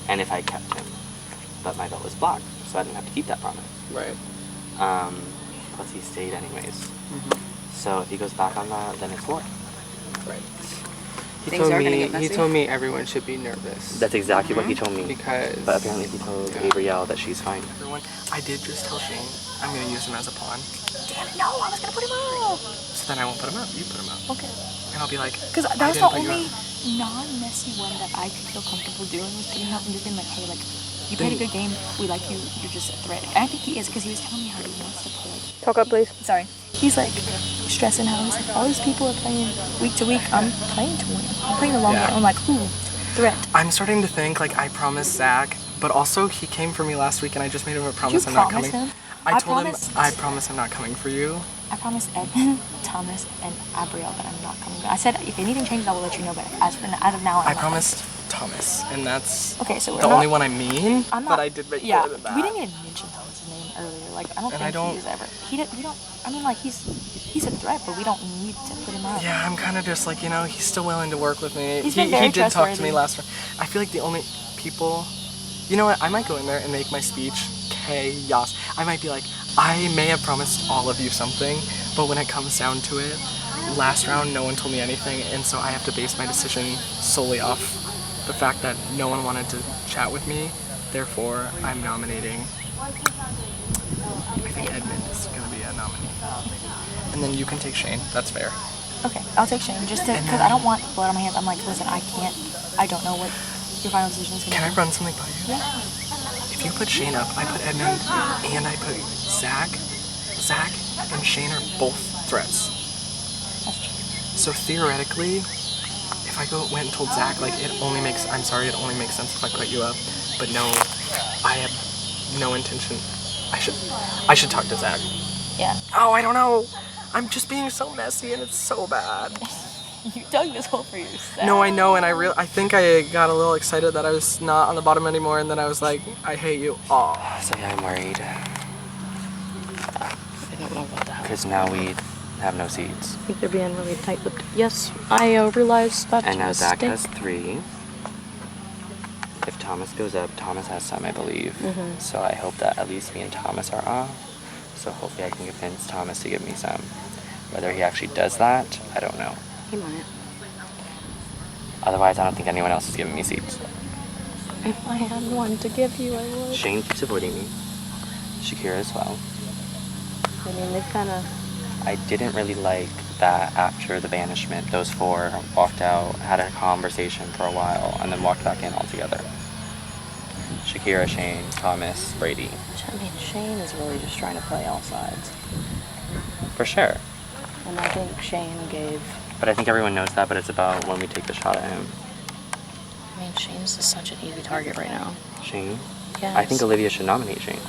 And if I kept him. But my vote was blocked, so I didn't have to keep that promise. Right. Plus he stayed anyways. So if he goes back on that, then it's war. Right. He told me everyone should be nervous. That's exactly what he told me. Because... But apparently he told Gabrielle that she's fine. Everyone, I did just tell Shane I'm going to use him as a pawn. Damn it, no, I was going to put him up. So then I won't put him up. You put him up. Okay. And I'll be like, Because I that was didn't the put you only up. non-messy one that I could feel comfortable doing was putting up and just being like, hey, like, you played a good game. We like you. You're just a threat. And I think he is because he was telling me how he wants to play. Talk up, please. Sorry. He's like stressing how he's like, all these people are playing week to week. I'm playing to win. I'm playing the long game. I'm like, ooh, threat. I'm starting to think like I promised Zach, but also he came for me last week and I just made him a promise I'm not coming. Him? I told him I promise I'm not coming for you. I promised Edmund, Thomas, and Abrielle that I'm not coming. I said if anything changes, I will let you know. But as of now, I promised Thomas, and that's okay. So the only one I mean. I'm not, but I did make more than that. We didn't even mention Thomas's name earlier. Like I don't think he was ever. We don't. I mean, like he's a threat, but we don't need to put him up. Yeah, I'm kind of just like he's still willing to work with me. He's been very he did talk to me trustworthy. last round. I feel like the only people, you know what? I might go in there and make my speech chaos. I might be like, I may have promised all of you something, but when it comes down to it, last round no one told me anything, and so I have to base my decision solely off the fact that no one wanted to chat with me. Therefore, I'm nominating. I think Edmund is going to be a nominee. And then you can take Shane. That's fair. Okay, I'll take Shane just because I don't want blood on my hands. I'm like, listen, I don't know what your final decision is going to be. Can I run something by you? Yeah. If you put Shane up, I put Edmund, and I put Zach. Zach and Shane are both threats. That's true. So theoretically, if I went and told Zach, like, it only makes sense if I put you up. But no, I have no intention. I should talk to Zach. Yeah. Oh, I don't know. I'm just being so messy and it's so bad. You dug this hole for yourself. No, I know, and I think I got a little excited that I was not on the bottom anymore, and then I was like, I hate you all. So yeah, I'm worried. I don't know about that. Because now we have no seeds. I think they're being really tight-lipped. Yes, I realized that. And now Zach has 3. If Thomas goes up, Thomas has some, I believe. So I hope that at least me and Thomas are off. So hopefully I can convince Thomas to give me some. Whether he actually does that, I don't know. He might. Otherwise, I don't think anyone else is giving me seeds. If I had one to give you, I would. Shane keeps avoiding me. Shakira as well. I mean, they've kind of... I didn't really like that after the banishment, those 4 walked out, had a conversation for a while, and then walked back in altogether. Shakira, Shane, Thomas, Brady. I mean, Shane is really just trying to play all sides. For sure. And I think Shane gave... But I think everyone knows that, but it's about when we take the shot at him. I mean, Shane's just such an easy target right now. Shane? Yes. I think Olivia should nominate Shane.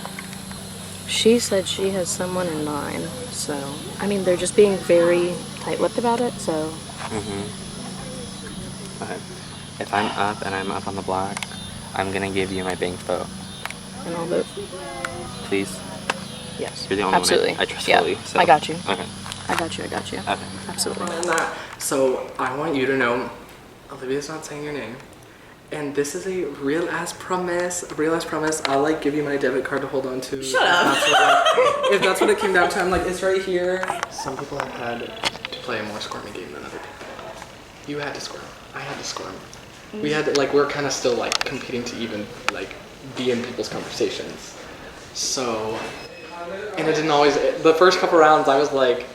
She said she has someone in mind, so... I mean, they're just being very tight-lipped about it, so... Okay. If I'm up and I'm up on the block, I'm gonna give you my bank vote. And I'll vote. Please? Yes. You're the only absolutely. one I trust yeah. fully. So. I got you. Okay. I got you. Okay. Absolutely. So I want you to know, Olivia's not saying your name. And this is a real ass promise. I'll like give you my debit card to hold on to. Shut up. If that's what it came down to, I'm like, it's right here. Some people have had to play a more squirmy game than other people. You had to squirm. I had to squirm. We had to, like, we're kind of still like competing to even like be in people's conversations. So, and it didn't always, the first couple rounds I was like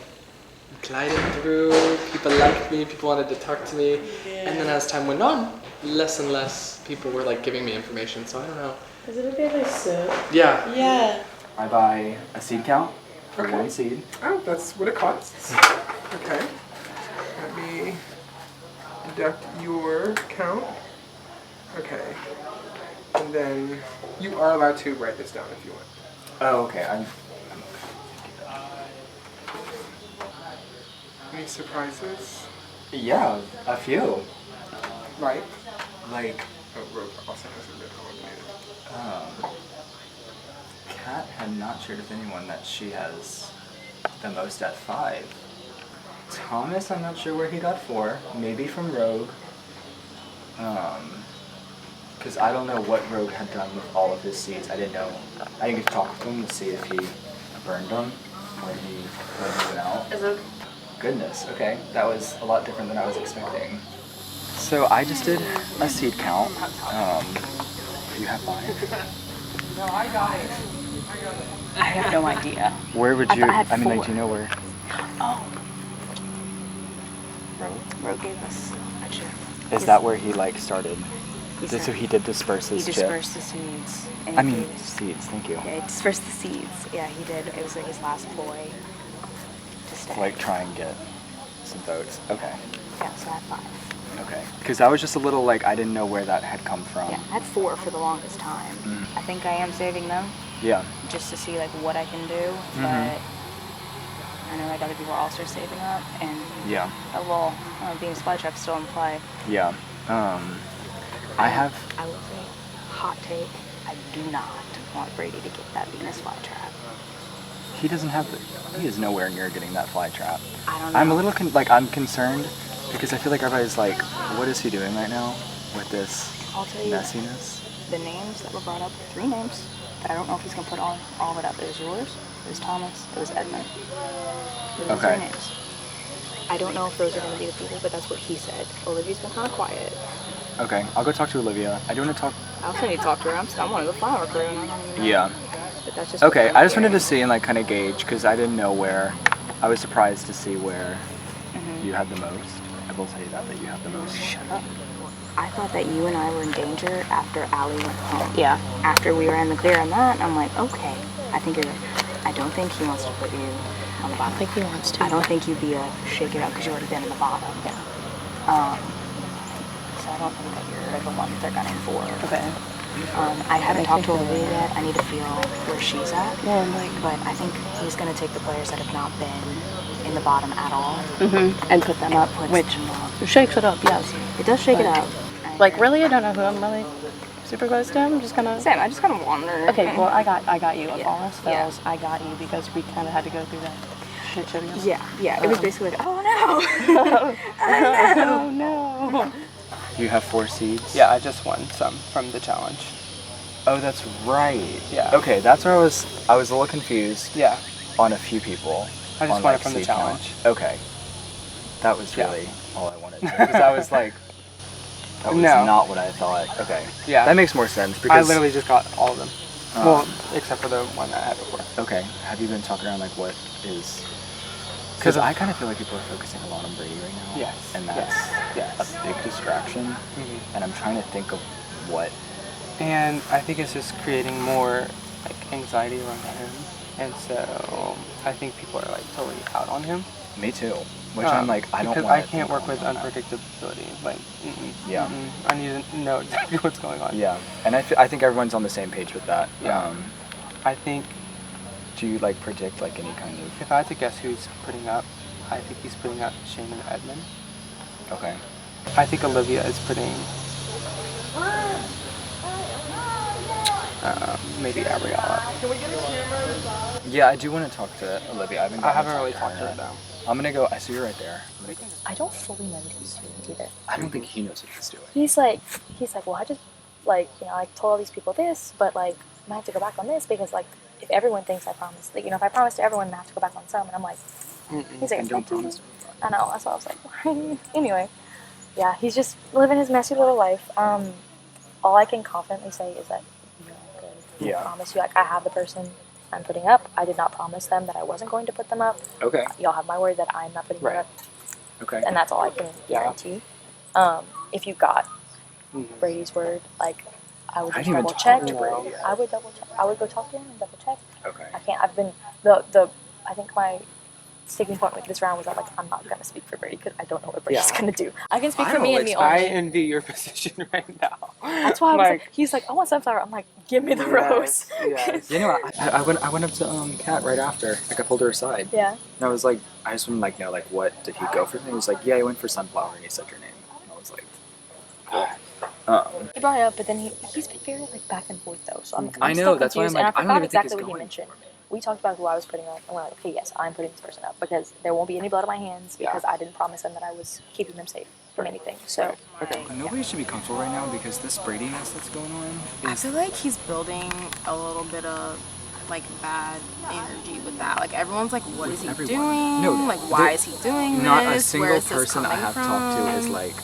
gliding through, people liked me, people wanted to talk to me. And then as time went on, less and less people were like giving me information, so I don't know. Is it okay if I sip? Yeah. Yeah. I buy a seed count for 1 seed. Oh, that's what it costs. Okay. Let me deduct your count. Okay. And then you are allowed to write this down if you want. Oh, okay. I'm Any surprises? Yeah, a few. Like? Like, Oh, Rogue also has a bit of Kat had not shared with anyone that she has the most at 5. Thomas, I'm not sure where he got 4. Maybe from Rogue. Because I don't know what Rogue had done with all of his seeds. I didn't know. I didn't get to talk with him to see if he burned them or he went out. Is it? Goodness, okay. That was a lot different than I was expecting. So I just did a seed count. You have 5? No, I got it. I have no idea. Where would you, I mean, like, 4. do you know where? Oh. Rogue gave us a chip. Is that where he, like, started? He So he did disperse his He chip? dispersed the seeds. And I he mean, gave- seeds, thank you. Yeah, he dispersed the seeds. Yeah, he did. It was like his last ploy to stay. Like, try and get some votes. Okay. Yeah, so I had 5. Okay. Because I was just a little, like, I didn't know where that had come from. Yeah, I had 4 for the longest time. I think I am saving them Yeah. just to see like what I can do, but I know like other people are also saving up, and Yeah. well, Venus flytrap's still in play. Yeah. I have... I will say, hot take, I do not want Brady to get that Venus flytrap. He doesn't have... He is nowhere near getting that fly trap. I don't know. I'm a little... I'm concerned because I feel like everybody's like, what is he doing right now with this I'll tell you, messiness? the names that were brought up, 3 names, but I don't know if he's going to put all of it up. It was yours, it was Thomas, it was Edmund. Those are 3 names. I don't know if those are going to be the people, but that's what he said. Olivia's been kind of quiet. Okay, I'll go talk to Olivia. I do want to talk... I was going to talk to her. I want to go flower crew. Yeah. But that's just Okay, what I just I'm wanted to hearing. see and like kind of gauge because I didn't know where. I was surprised to see where you had the most. I will tell you that you have the most. Shut up. I thought that you and I were in danger after Allie went home. Yeah. After we were in the clear on that, I'm like, okay, I think you're right. I don't think he wants to put you on the bottom. I think he wants to. I don't think you'd be a shake it up because you already been in the bottom. Yeah. So I don't think that you're the one that they're gunning for. Okay. I haven't talked to Olivia yet. I need to feel where she's at. But I think he's going to take the players that have not been in the bottom at all and put them up, which shakes it up. Yes, it does shake it up. Like really, I don't know who I'm really super close to. I'm just kind of same. I just kind of wandered. Okay, well, I got you. If all else fails, I got you because we kind of had to go through that shit show. Yeah. It was basically like, oh no, oh no. You have 4 seeds? Yeah, I just won some from the challenge. Oh, that's right. Yeah. Okay, that's where I was a little confused. Yeah. On a few people. I just won it from the seed challenge. count. Okay. That was really all I wanted to. Because I was like, that was not what I thought. Okay. Yeah. That makes more sense. I Because literally just got all of them. Well, except for the one that I had before. Okay. Have you been talking around like what is? Because I kind of feel like people are focusing a lot on Brady right now. Yes. And that's a big distraction. And I'm trying to think of what. And I think it's just creating more like anxiety around him. And so I think people are like totally out on him. Me too. Which I'm like, I don't want. Because I can't work with unpredictability. Like, I need to know exactly what's going on. Yeah. And I think everyone's on the same page with that. Yeah. I think. Do you like predict like any kind of? If I had to guess who he's putting up, I think he's putting up Shane and Edmund. Okay. I think Olivia is putting maybe Abrielle up. Yeah, I do want to talk to Olivia. I haven't really talked to her though. I'm gonna go. I see you right there. I don't fully know what he's doing either. I don't think he knows what he's doing. He's like, well, I just like, I told all these people this, but like, I have to go back on this because like, if everyone thinks I promised, like, if I promise to everyone, I have to go back on some, and I'm like, he's like, don't promise. I know. That's why I was like, anyway, yeah, he's just living his messy little life. All I can confidently say is that I promise you, like, I have the person I'm putting up. I did not promise them that I wasn't going to put them up. Okay. Y'all have my word that I'm not putting them up. Okay. And that's all I can guarantee. If you got Brady's word, like, I would just double check. I would double check. I would go talk to him and double check. Okay. I can't. I've been I think my sticking point with this round was that like I'm not gonna speak for Brady because I don't know what Brady's gonna do. I can speak for me and me only. I envy your position right now. That's why I was like, he's like, I want sunflower. I'm like, give me the rose. Yes. You know, I went up to Kat right after. Like I pulled her aside. Yeah. And I was like, I just want to like know like what did he go for? And he was like, yeah, he went for sunflower and he said your name. And I was like, he brought it up, but then he's been very like back and forth though. So I'm I know, still that's why I'm confused, like, and I I don't forgot even think exactly he's what he going mentioned. We talked about who I was putting up, and we're like, okay, yes, I'm putting this person up because there won't be any blood on my hands because I didn't promise them that I was keeping them safe from anything. So Nobody should be comfortable right now because this Brady mess that's going on. I feel like he's building a little bit of like bad energy with that. Like everyone's like, what is he doing? No, like why is he doing not this? a single Where is this person I coming have from? talked to is like.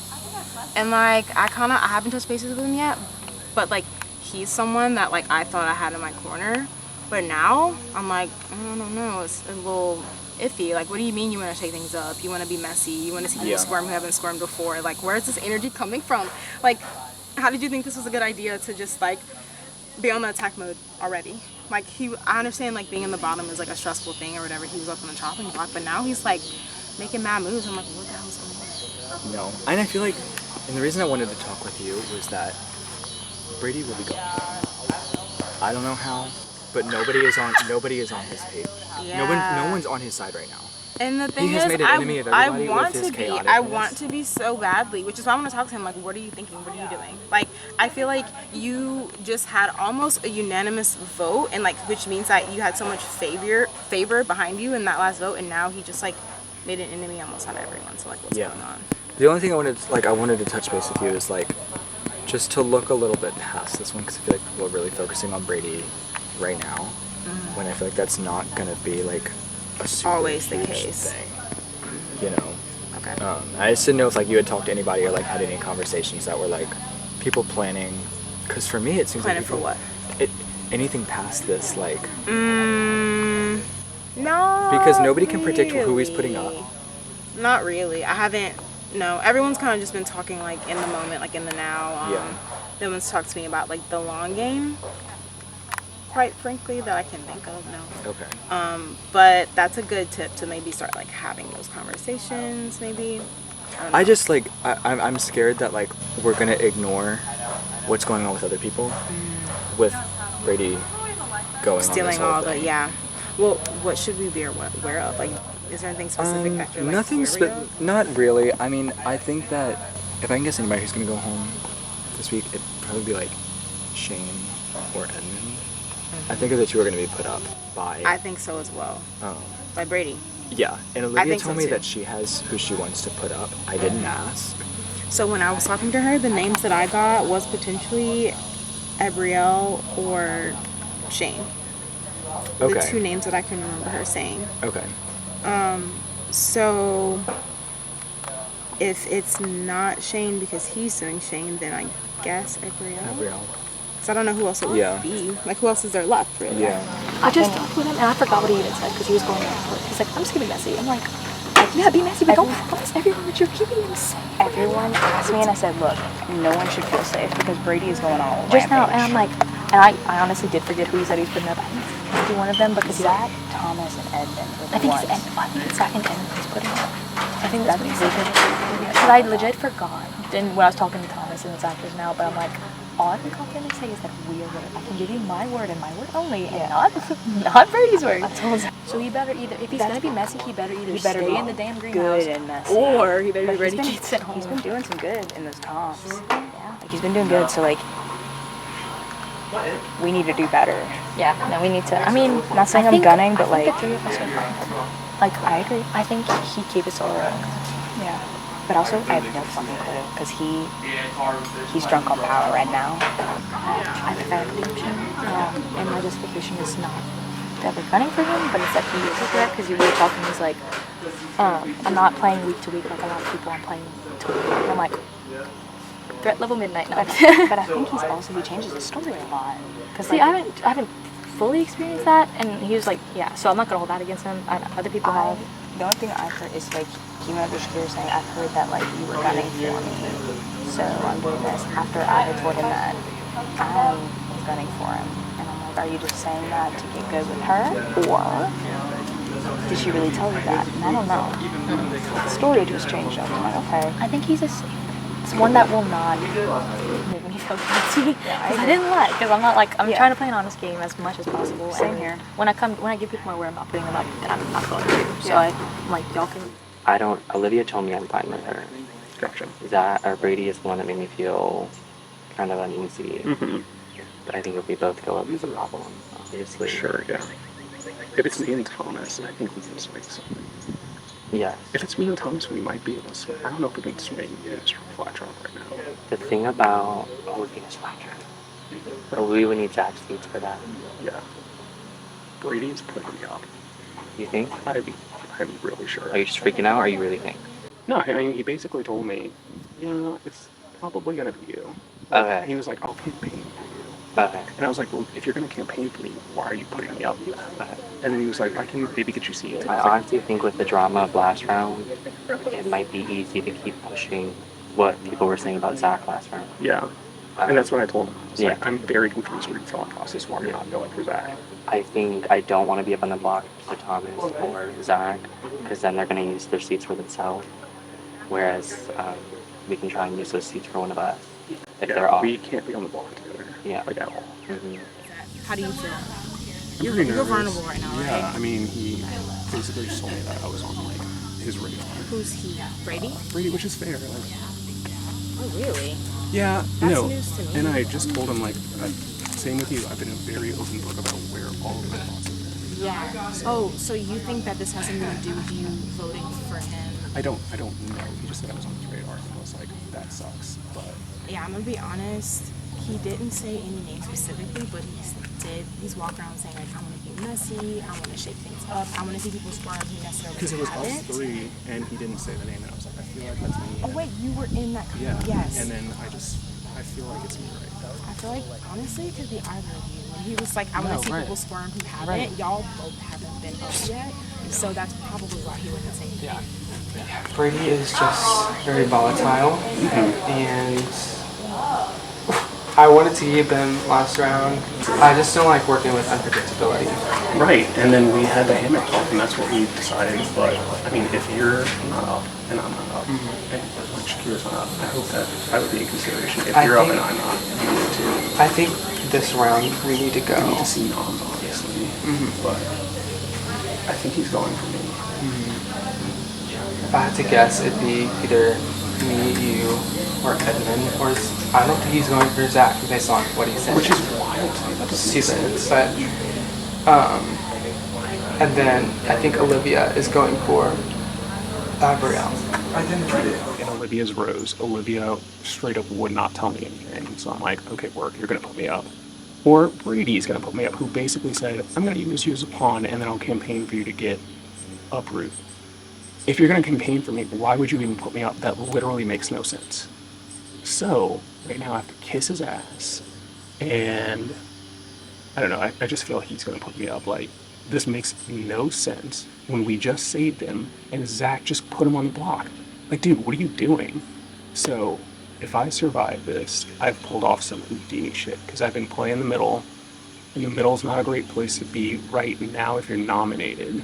And like I haven't touched bases with him yet, but like he's someone that like I thought I had in my corner, but now I'm like, I don't know, it's a little iffy. Like, what do you mean you want to shake things up? You want to be messy? You want to see people squirm who haven't squirmed before? Like, where's this energy coming from? Like, how did you think this was a good idea to just like be on the attack mode already? Like I understand like being in the bottom is like a stressful thing or whatever. He was up on the chopping block, but now he's like making mad moves. I'm like, what the hell's going on? No, and I feel like, and the reason I wanted to talk with you was that Brady will be gone. I don't know how, but nobody is on his page. Yeah. No one's on his side right now. And the thing he has is, made an enemy of everybody want with his to be. chaoticness. I want to be so badly, which is why I want to talk to him. Like, what are you thinking? What are you doing? Like, I feel like you just had almost a unanimous vote, and like, which means that you had so much favor behind you in that last vote, and now he just like made an enemy almost out of everyone. So like, what's going on? The only thing I wanted to touch base with you is like, just to look a little bit past this one because I feel like people are really focusing on Brady right now, when I feel like that's not gonna be like a super always the huge case thing. You know. Okay. I just didn't know if like you had talked to anybody or like had any conversations that were like people planning. Because for me, it seems planning like people, for what? Anything past this, like. No. Because nobody can predict who he's putting up. Not really. I haven't. No, everyone's kind of just been talking like in the moment, like in the now. No one's talked to me about like the long game. Quite frankly, that I can think of. No. Okay. But that's a good tip to maybe start like having those conversations. Maybe. I just like I'm scared that like we're gonna ignore what's going on with other people, with Brady going stealing on this whole all thing. the Well, what should we be aware of? Like, is there anything specific that you're like Nothing wary of? not really. I mean, I think that if I can guess anybody who's gonna go home this week, it'd probably be like Shane or Edmund. I think that the two are gonna be put up by. I think so as well. By Brady. Yeah, and I Olivia think told so me too. that she has who she wants to put up. I didn't ask. So when I was talking to her, the names that I got was potentially Abrielle or Shane. The Okay. two names that I can remember her saying. Okay. So if it's not Shane because he's doing Shane, then I guess Abrielle. Because I don't know who else it would be. Like, who else is there left, really? Yeah. I just talked with him and I forgot what he even said because he was going on. He's like, I'm just gonna be messy. I'm like, yeah, be messy, but don't promise everyone that you're keeping them safe. Everyone asked me and I said, look, no one should feel safe because Brady is going all Just now, rampage. and I'm like, and I honestly did forget who he said he was putting up. I think it's maybe one of them because he's Zach, Thomas, and Edmund were the I think ones. I think it's Zach and Edmund he's putting up. I think that's what he said. Because I legit forgot. And when I was talking to Thomas and Zach just now, but I'm like, all I can confidently say is that we are gonna, I can give you my word and my word only, and not Brady's word. So he better either, if he's gonna be messy, he better either stay in the damn greenhouse, good and messy. or he better But be ready to he's get sent home. He's been doing some good in those tops. Yeah, like he's been doing good. So like, we need to do better. Yeah, no, we need to. I mean, Not saying I'm gunning, but like, the three of us are fine. Like, I agree. I think he gave us all wrong. yeah. But also, I have no fucking clue because he's drunk on power right now. I think I believe him. And my justification is not that we're gunning for him, but it's that he is a threat because you were talking, he's like, I'm not playing week to week like a lot of people, I'm playing week to week. And I'm like, threat level midnight. No. But I think he changes his story a lot. Cause See, like, I haven't fully experienced that, and he was like, yeah, so I'm not gonna hold that against him. Other people have. The only thing I've heard is like, you remember she was saying, I've heard that like you were gunning for me. So I'm doing this after I had told him that I was gunning for him. And I'm like, are you just saying that to get good with her? Or did she really tell you that? And I don't know. The story just changed up. I'm like, okay. I think he's it's one that will not make me feel guilty. Because I didn't lie. Because I'm not like, I'm trying to play an honest game as much as possible. Same and here. When I give people my word, I'm not putting them up, then I'm not going to. So I'm like, y'all can. Olivia told me I'm fine with her. Gotcha. That, or Brady is the one that made me feel kind of uneasy. But I think if we both go up, it's a problem, obviously. Sure, yeah. If it's me and Thomas, I think we can swing something. Yeah. If it's me and Thomas, we might be able to swing. I don't know if we can swing in a flat drop right now. The thing about Olivia's flat track, we would need Zach's seats for that. Yeah. Brady's putting me up. You think? I'm really sure. Are you just freaking out, or you really think? No, I mean, he basically told me, yeah, it's probably going to be you. Okay. He was like, I'll campaign for you. Okay. And I was like, well, if you're going to campaign for me, why are you putting me up? And then he was like, I can maybe get you seated. I honestly think with the drama of last round, it might be easy to keep pushing what people were saying about Zach last round. Yeah. And that's what I told him. I was Yeah. like, I'm very confused with your thought process. Why are you not going for Zach? I think I don't want to be up on the block for Thomas or Zach, because then they're going to use their seats for themselves. Whereas we can try and use those seats for one of us if they're off. We can't be on the block together. Yeah. Like at all. How do you feel? You're You're vulnerable right now, Yeah, right? I mean, he basically just told me that I was on like his radar. Who's he? Brady? Brady, which is fair. Like, Oh, really? yeah, That's no. news to me. And I just told him like, same with you. I've been a very open book about where all of my thoughts have been. Yeah. Oh, so you think that this has something to do with you voting for him? I don't know. He just said I was on his radar, and I was like, that sucks. But Yeah, I'm gonna be honest. He didn't say any names specifically, but he's walking around saying like, I want to be messy, I want to shake things up, I want to see people squirm who necessarily because it was haven't. us three, and he didn't say the name, and I was like, I feel like that's me. Oh wait, you were in that. Yeah. Yes. And then I feel like it's me right now. I feel like honestly, it could be either of you. When he was like, I want to see people squirm who haven't. Right. Y'all both haven't been up yet, so that's probably why he wasn't saying anything. Brady is just very volatile, and I wanted to keep him last round. I just don't like working with unpredictability. Right, and then we had the hammock talk, and that's what we decided. But I mean, if you're not up and I'm not up, and like Shakira's not up, I hope that I would be in consideration. If you're up and I'm not, I think this round we need to go. I need to see noms, obviously, but I think he's going for me. If I had to guess, it'd be either me, you, or Edmund, or I don't think he's going for Zach based on what he said. Which is wild to me. That doesn't make sense. But, and then I think Olivia is going for Gabrielle. I didn't read it. In Olivia's rose, Olivia straight up would not tell me anything. So I'm like, okay, work, you're going to put me up. Or Brady's going to put me up, who basically said, I'm going to use you as a pawn and then I'll campaign for you to get uproot. If you're going to campaign for me, why would you even put me up? That literally makes no sense. So, right now I have to kiss his ass. And I don't know, I just feel he's going to put me up. Like, this makes no sense when we just saved him and Zach just put him on the block. Like, dude, what are you doing? So, if I survive this, I've pulled off some Houdini shit, because I've been playing the middle, and the middle's not a great place to be right now if you're nominated,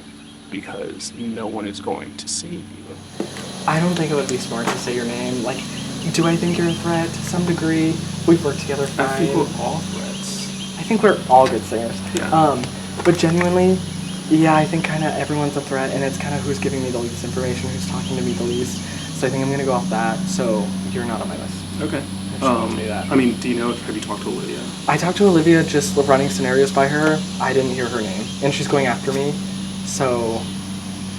because no one is going to save you. I don't think it would be smart to say your name. Like, do I think you're a threat to some degree? We've worked together fine. I think we're all threats. I think we're all good singers. Yeah. But genuinely, yeah, I think kind of everyone's a threat, and it's kind of who's giving me the least information, who's talking to me the least. So I think I'm gonna go off that. So you're not on my list. Okay. That. I mean, do you know, have you talked to Olivia? I talked to Olivia just running scenarios by her. I didn't hear her name, and she's going after me. So.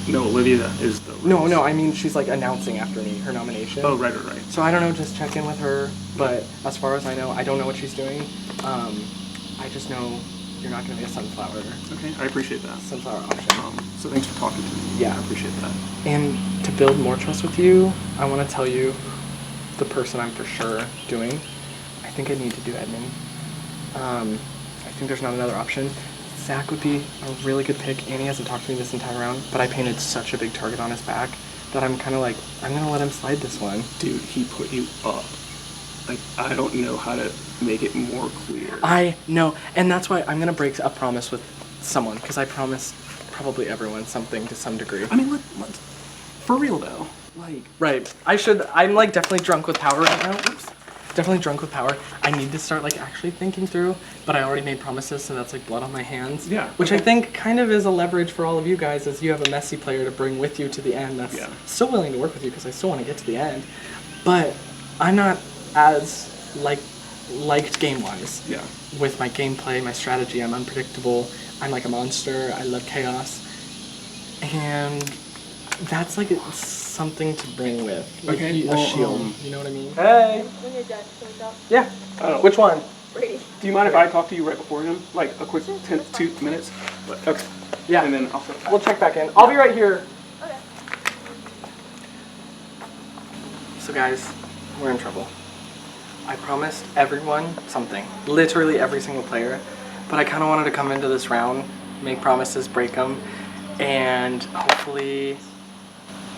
No, Olivia is the. No, I mean she's like announcing after me her nomination. Oh, right. So I don't know, just check in with her. But as far as I know, I don't know what she's doing. I just know you're not gonna be a sunflower. Okay, I appreciate that. Sunflower option. So thanks for talking to me. Yeah, I appreciate that. And to build more trust with you, I want to tell you the person I'm for sure doing. I think I need to do Edmund. I think there's not another option. Zach would be a really good pick. Annie hasn't talked to me this entire round, but I painted such a big target on his back that I'm kind of like, I'm going to let him slide this one. Dude, he put you up. Like, I don't know how to make it more clear. I know, and that's why I'm going to break a promise with someone, because I promised probably everyone something to some degree. I mean, let's for real though. Like, right. I'm like definitely drunk with power right now. Oops. Definitely drunk with power. I need to start like actually thinking through, but I already made promises, so that's like blood on my hands. Yeah. Which I think kind of is a leverage for all of you guys, as you have a messy player to bring with you to the end. That's still willing to work with you because I still want to get to the end, but I'm not as liked game-wise. Yeah. With my gameplay, my strategy, I'm unpredictable. I'm like a monster. I love chaos, and that's like something to bring with. Like okay. A shield. You know what I mean? Hey. When you're done, can we talk? Yeah. Which one? Brady. Do you mind if I talk to you right before him? Like a quick 2 minutes? Okay. Yeah. And then we'll check back in. I'll be right here. Okay. So guys, we're in trouble. I promised everyone something. Literally every single player. But I kind of wanted to come into this round, make promises, break them, and hopefully,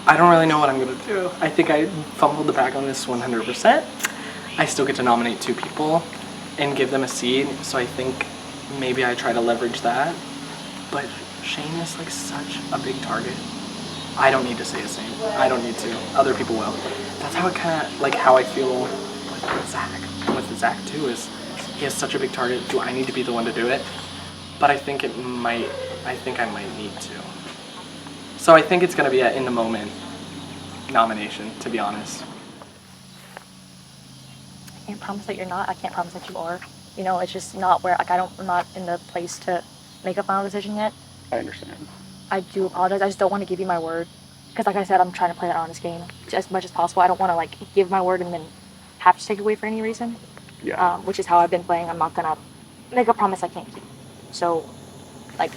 I don't really know what I'm gonna do. I think I fumbled the bag on this 100%. I still get to nominate 2 people and give them a seed, so I think maybe I try to leverage that. But Shane is like such a big target. I don't need to say his name. I don't need to. Other people will. That's how it kind of, like how I feel with Zach. And with Zach too, is he has such a big target. Do I need to be the one to do it? But I think I might need to. So I think it's going to be an in the moment nomination, to be honest. I can't promise that you're not. I can't promise that you are. You know, it's just not where, like, I'm not in the place to make a final decision yet. I understand. I do apologize. I just don't want to give you my word. Because like I said, I'm trying to play an honest game as much as possible. I don't want to, like, give my word and then have to take it away for any reason. Yeah. Which is how I've been playing. I'm not going to make a promise I can't keep. So, like,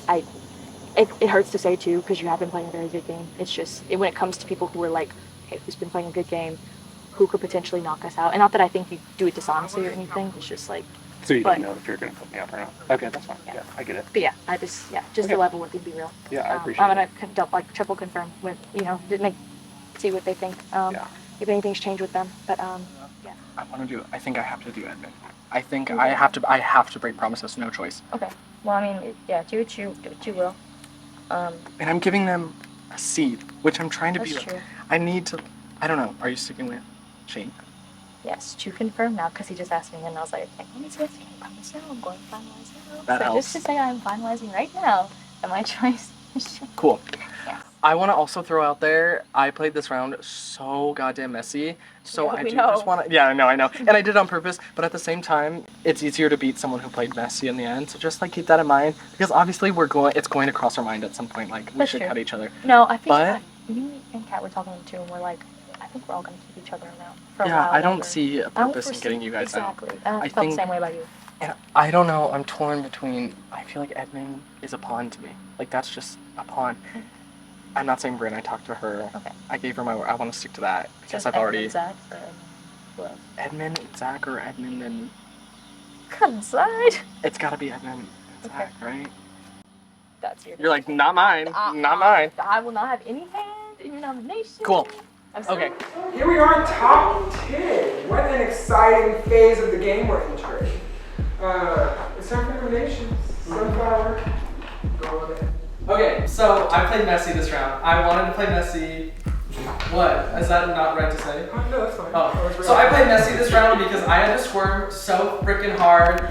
it hurts to say too, because you have been playing a very good game. It's just, when it comes to people who are like, hey, who's been playing a good game, who could potentially knock us out. And not that I think you do it dishonestly or anything. It's just like. So you don't know if you're going to put me up or not? Okay, that's fine. Yeah, I get it. But yeah, just the level would be real. Yeah, I appreciate I'm gonna triple confirm with, see what they think. If anything's changed with them. But yeah. I think I have to do Edmund. I think I have to break promises, no choice. Okay. Well, I mean, do what you will. And I'm giving them a seed, which I'm trying to be. That's true. I need to. I don't know. Are you sticking with Shane? Yes, to confirm now, because he just asked me, and I was like, I promise you, I promise now, I'm going to finalize now. That so helps. just to say I'm finalizing right now that my choice is Shane. Cool. Yes. I want to also throw out there, I played this round so goddamn messy. So Yeah, I we do know. just want to, yeah, I know. And I did it on purpose, but at the same time, it's easier to beat someone who played messy in the end. So just like keep that in mind, because obviously it's going to cross our mind at some point, like we That's should true. cut each other. No, I think But me and Kat were talking too, and we're like, I think we're all going to keep each other around for a yeah, while I don't longer. see a I don't purpose in foresee- getting you guys exactly. out. I felt the same way about you. And I don't know, I'm torn between, I feel like Edmund is a pawn to me. Like that's just a pawn. I'm not saying Bryn, I talked to her. Okay. I gave her my word. I want to stick to that because So I've already. Edmund, Zach, or who else? Edmund, Zach, or Edmund and. Come inside. It's gotta be Edmund and Zach, right? That's your. You're like, not mine, not mine. I will not have any hand in your nomination. Cool. I'm sorry. Okay. Here we are in top 10. What an exciting phase of the game we're entering. It's time for nominations. Sunflower, go on it. Okay, so I played messy this round. I wanted to play messy. What? Is that not right to say? Oh, no, that's fine. Oh, so I played messy this round because I had to squirm so freaking hard.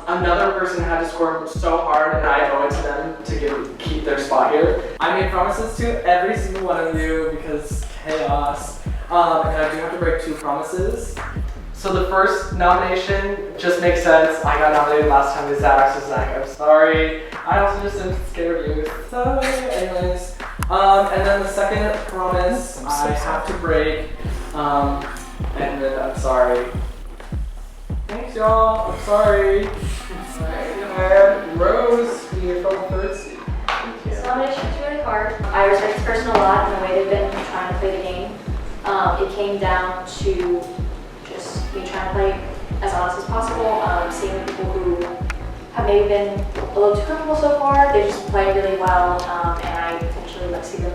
Another person had to squirm so hard, and I owe it to them to keep their spot here. I made promises to every single one of you because chaos. And I do have to break 2 promises. So the first nomination just makes sense. I got nominated last time with Zach, so Zach, I'm sorry. I also just am scared of you. So, anyways. And then the second promise I have to break. And then I'm sorry. Thanks, y'all. I'm sorry. And Rose, the fellow third seed. This nomination's really hard. I respect this person a lot and the way they've been trying to play the game. It came down to just me trying to play as honest as possible. Seeing the people who have maybe been a little too comfortable so far, they just played really well, and I potentially like see them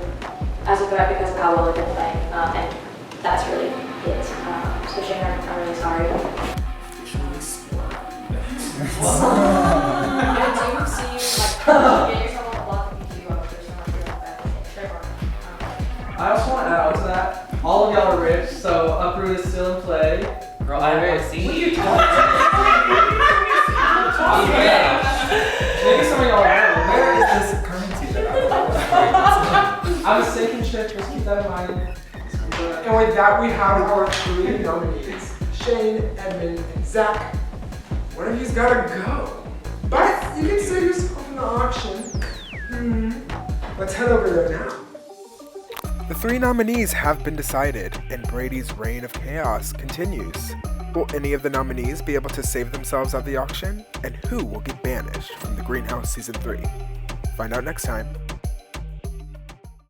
as a threat because of how well they've been playing, and that's really it. So Shane, I'm really sorry. I do see you get yourself on the block if you do. I'm sure someone feels bad. I also want to add on to that. All of y'all are rich, so Uproot is still in play. Girl, I haven't seen. What are you talking about? Maybe some of y'all know. Where is this currency that I was sinking shit, just keep that in mind. And with that, we have our 3 nominees, Shane, Edmund, and Zach. One of you's gotta go. But you can save yourself in the auction. Let's head over there now. The 3 nominees have been decided, and Brady's reign of chaos continues. Will any of the nominees be able to save themselves at the auction? And who will get banished from the Greenhouse Season 3? Find out next time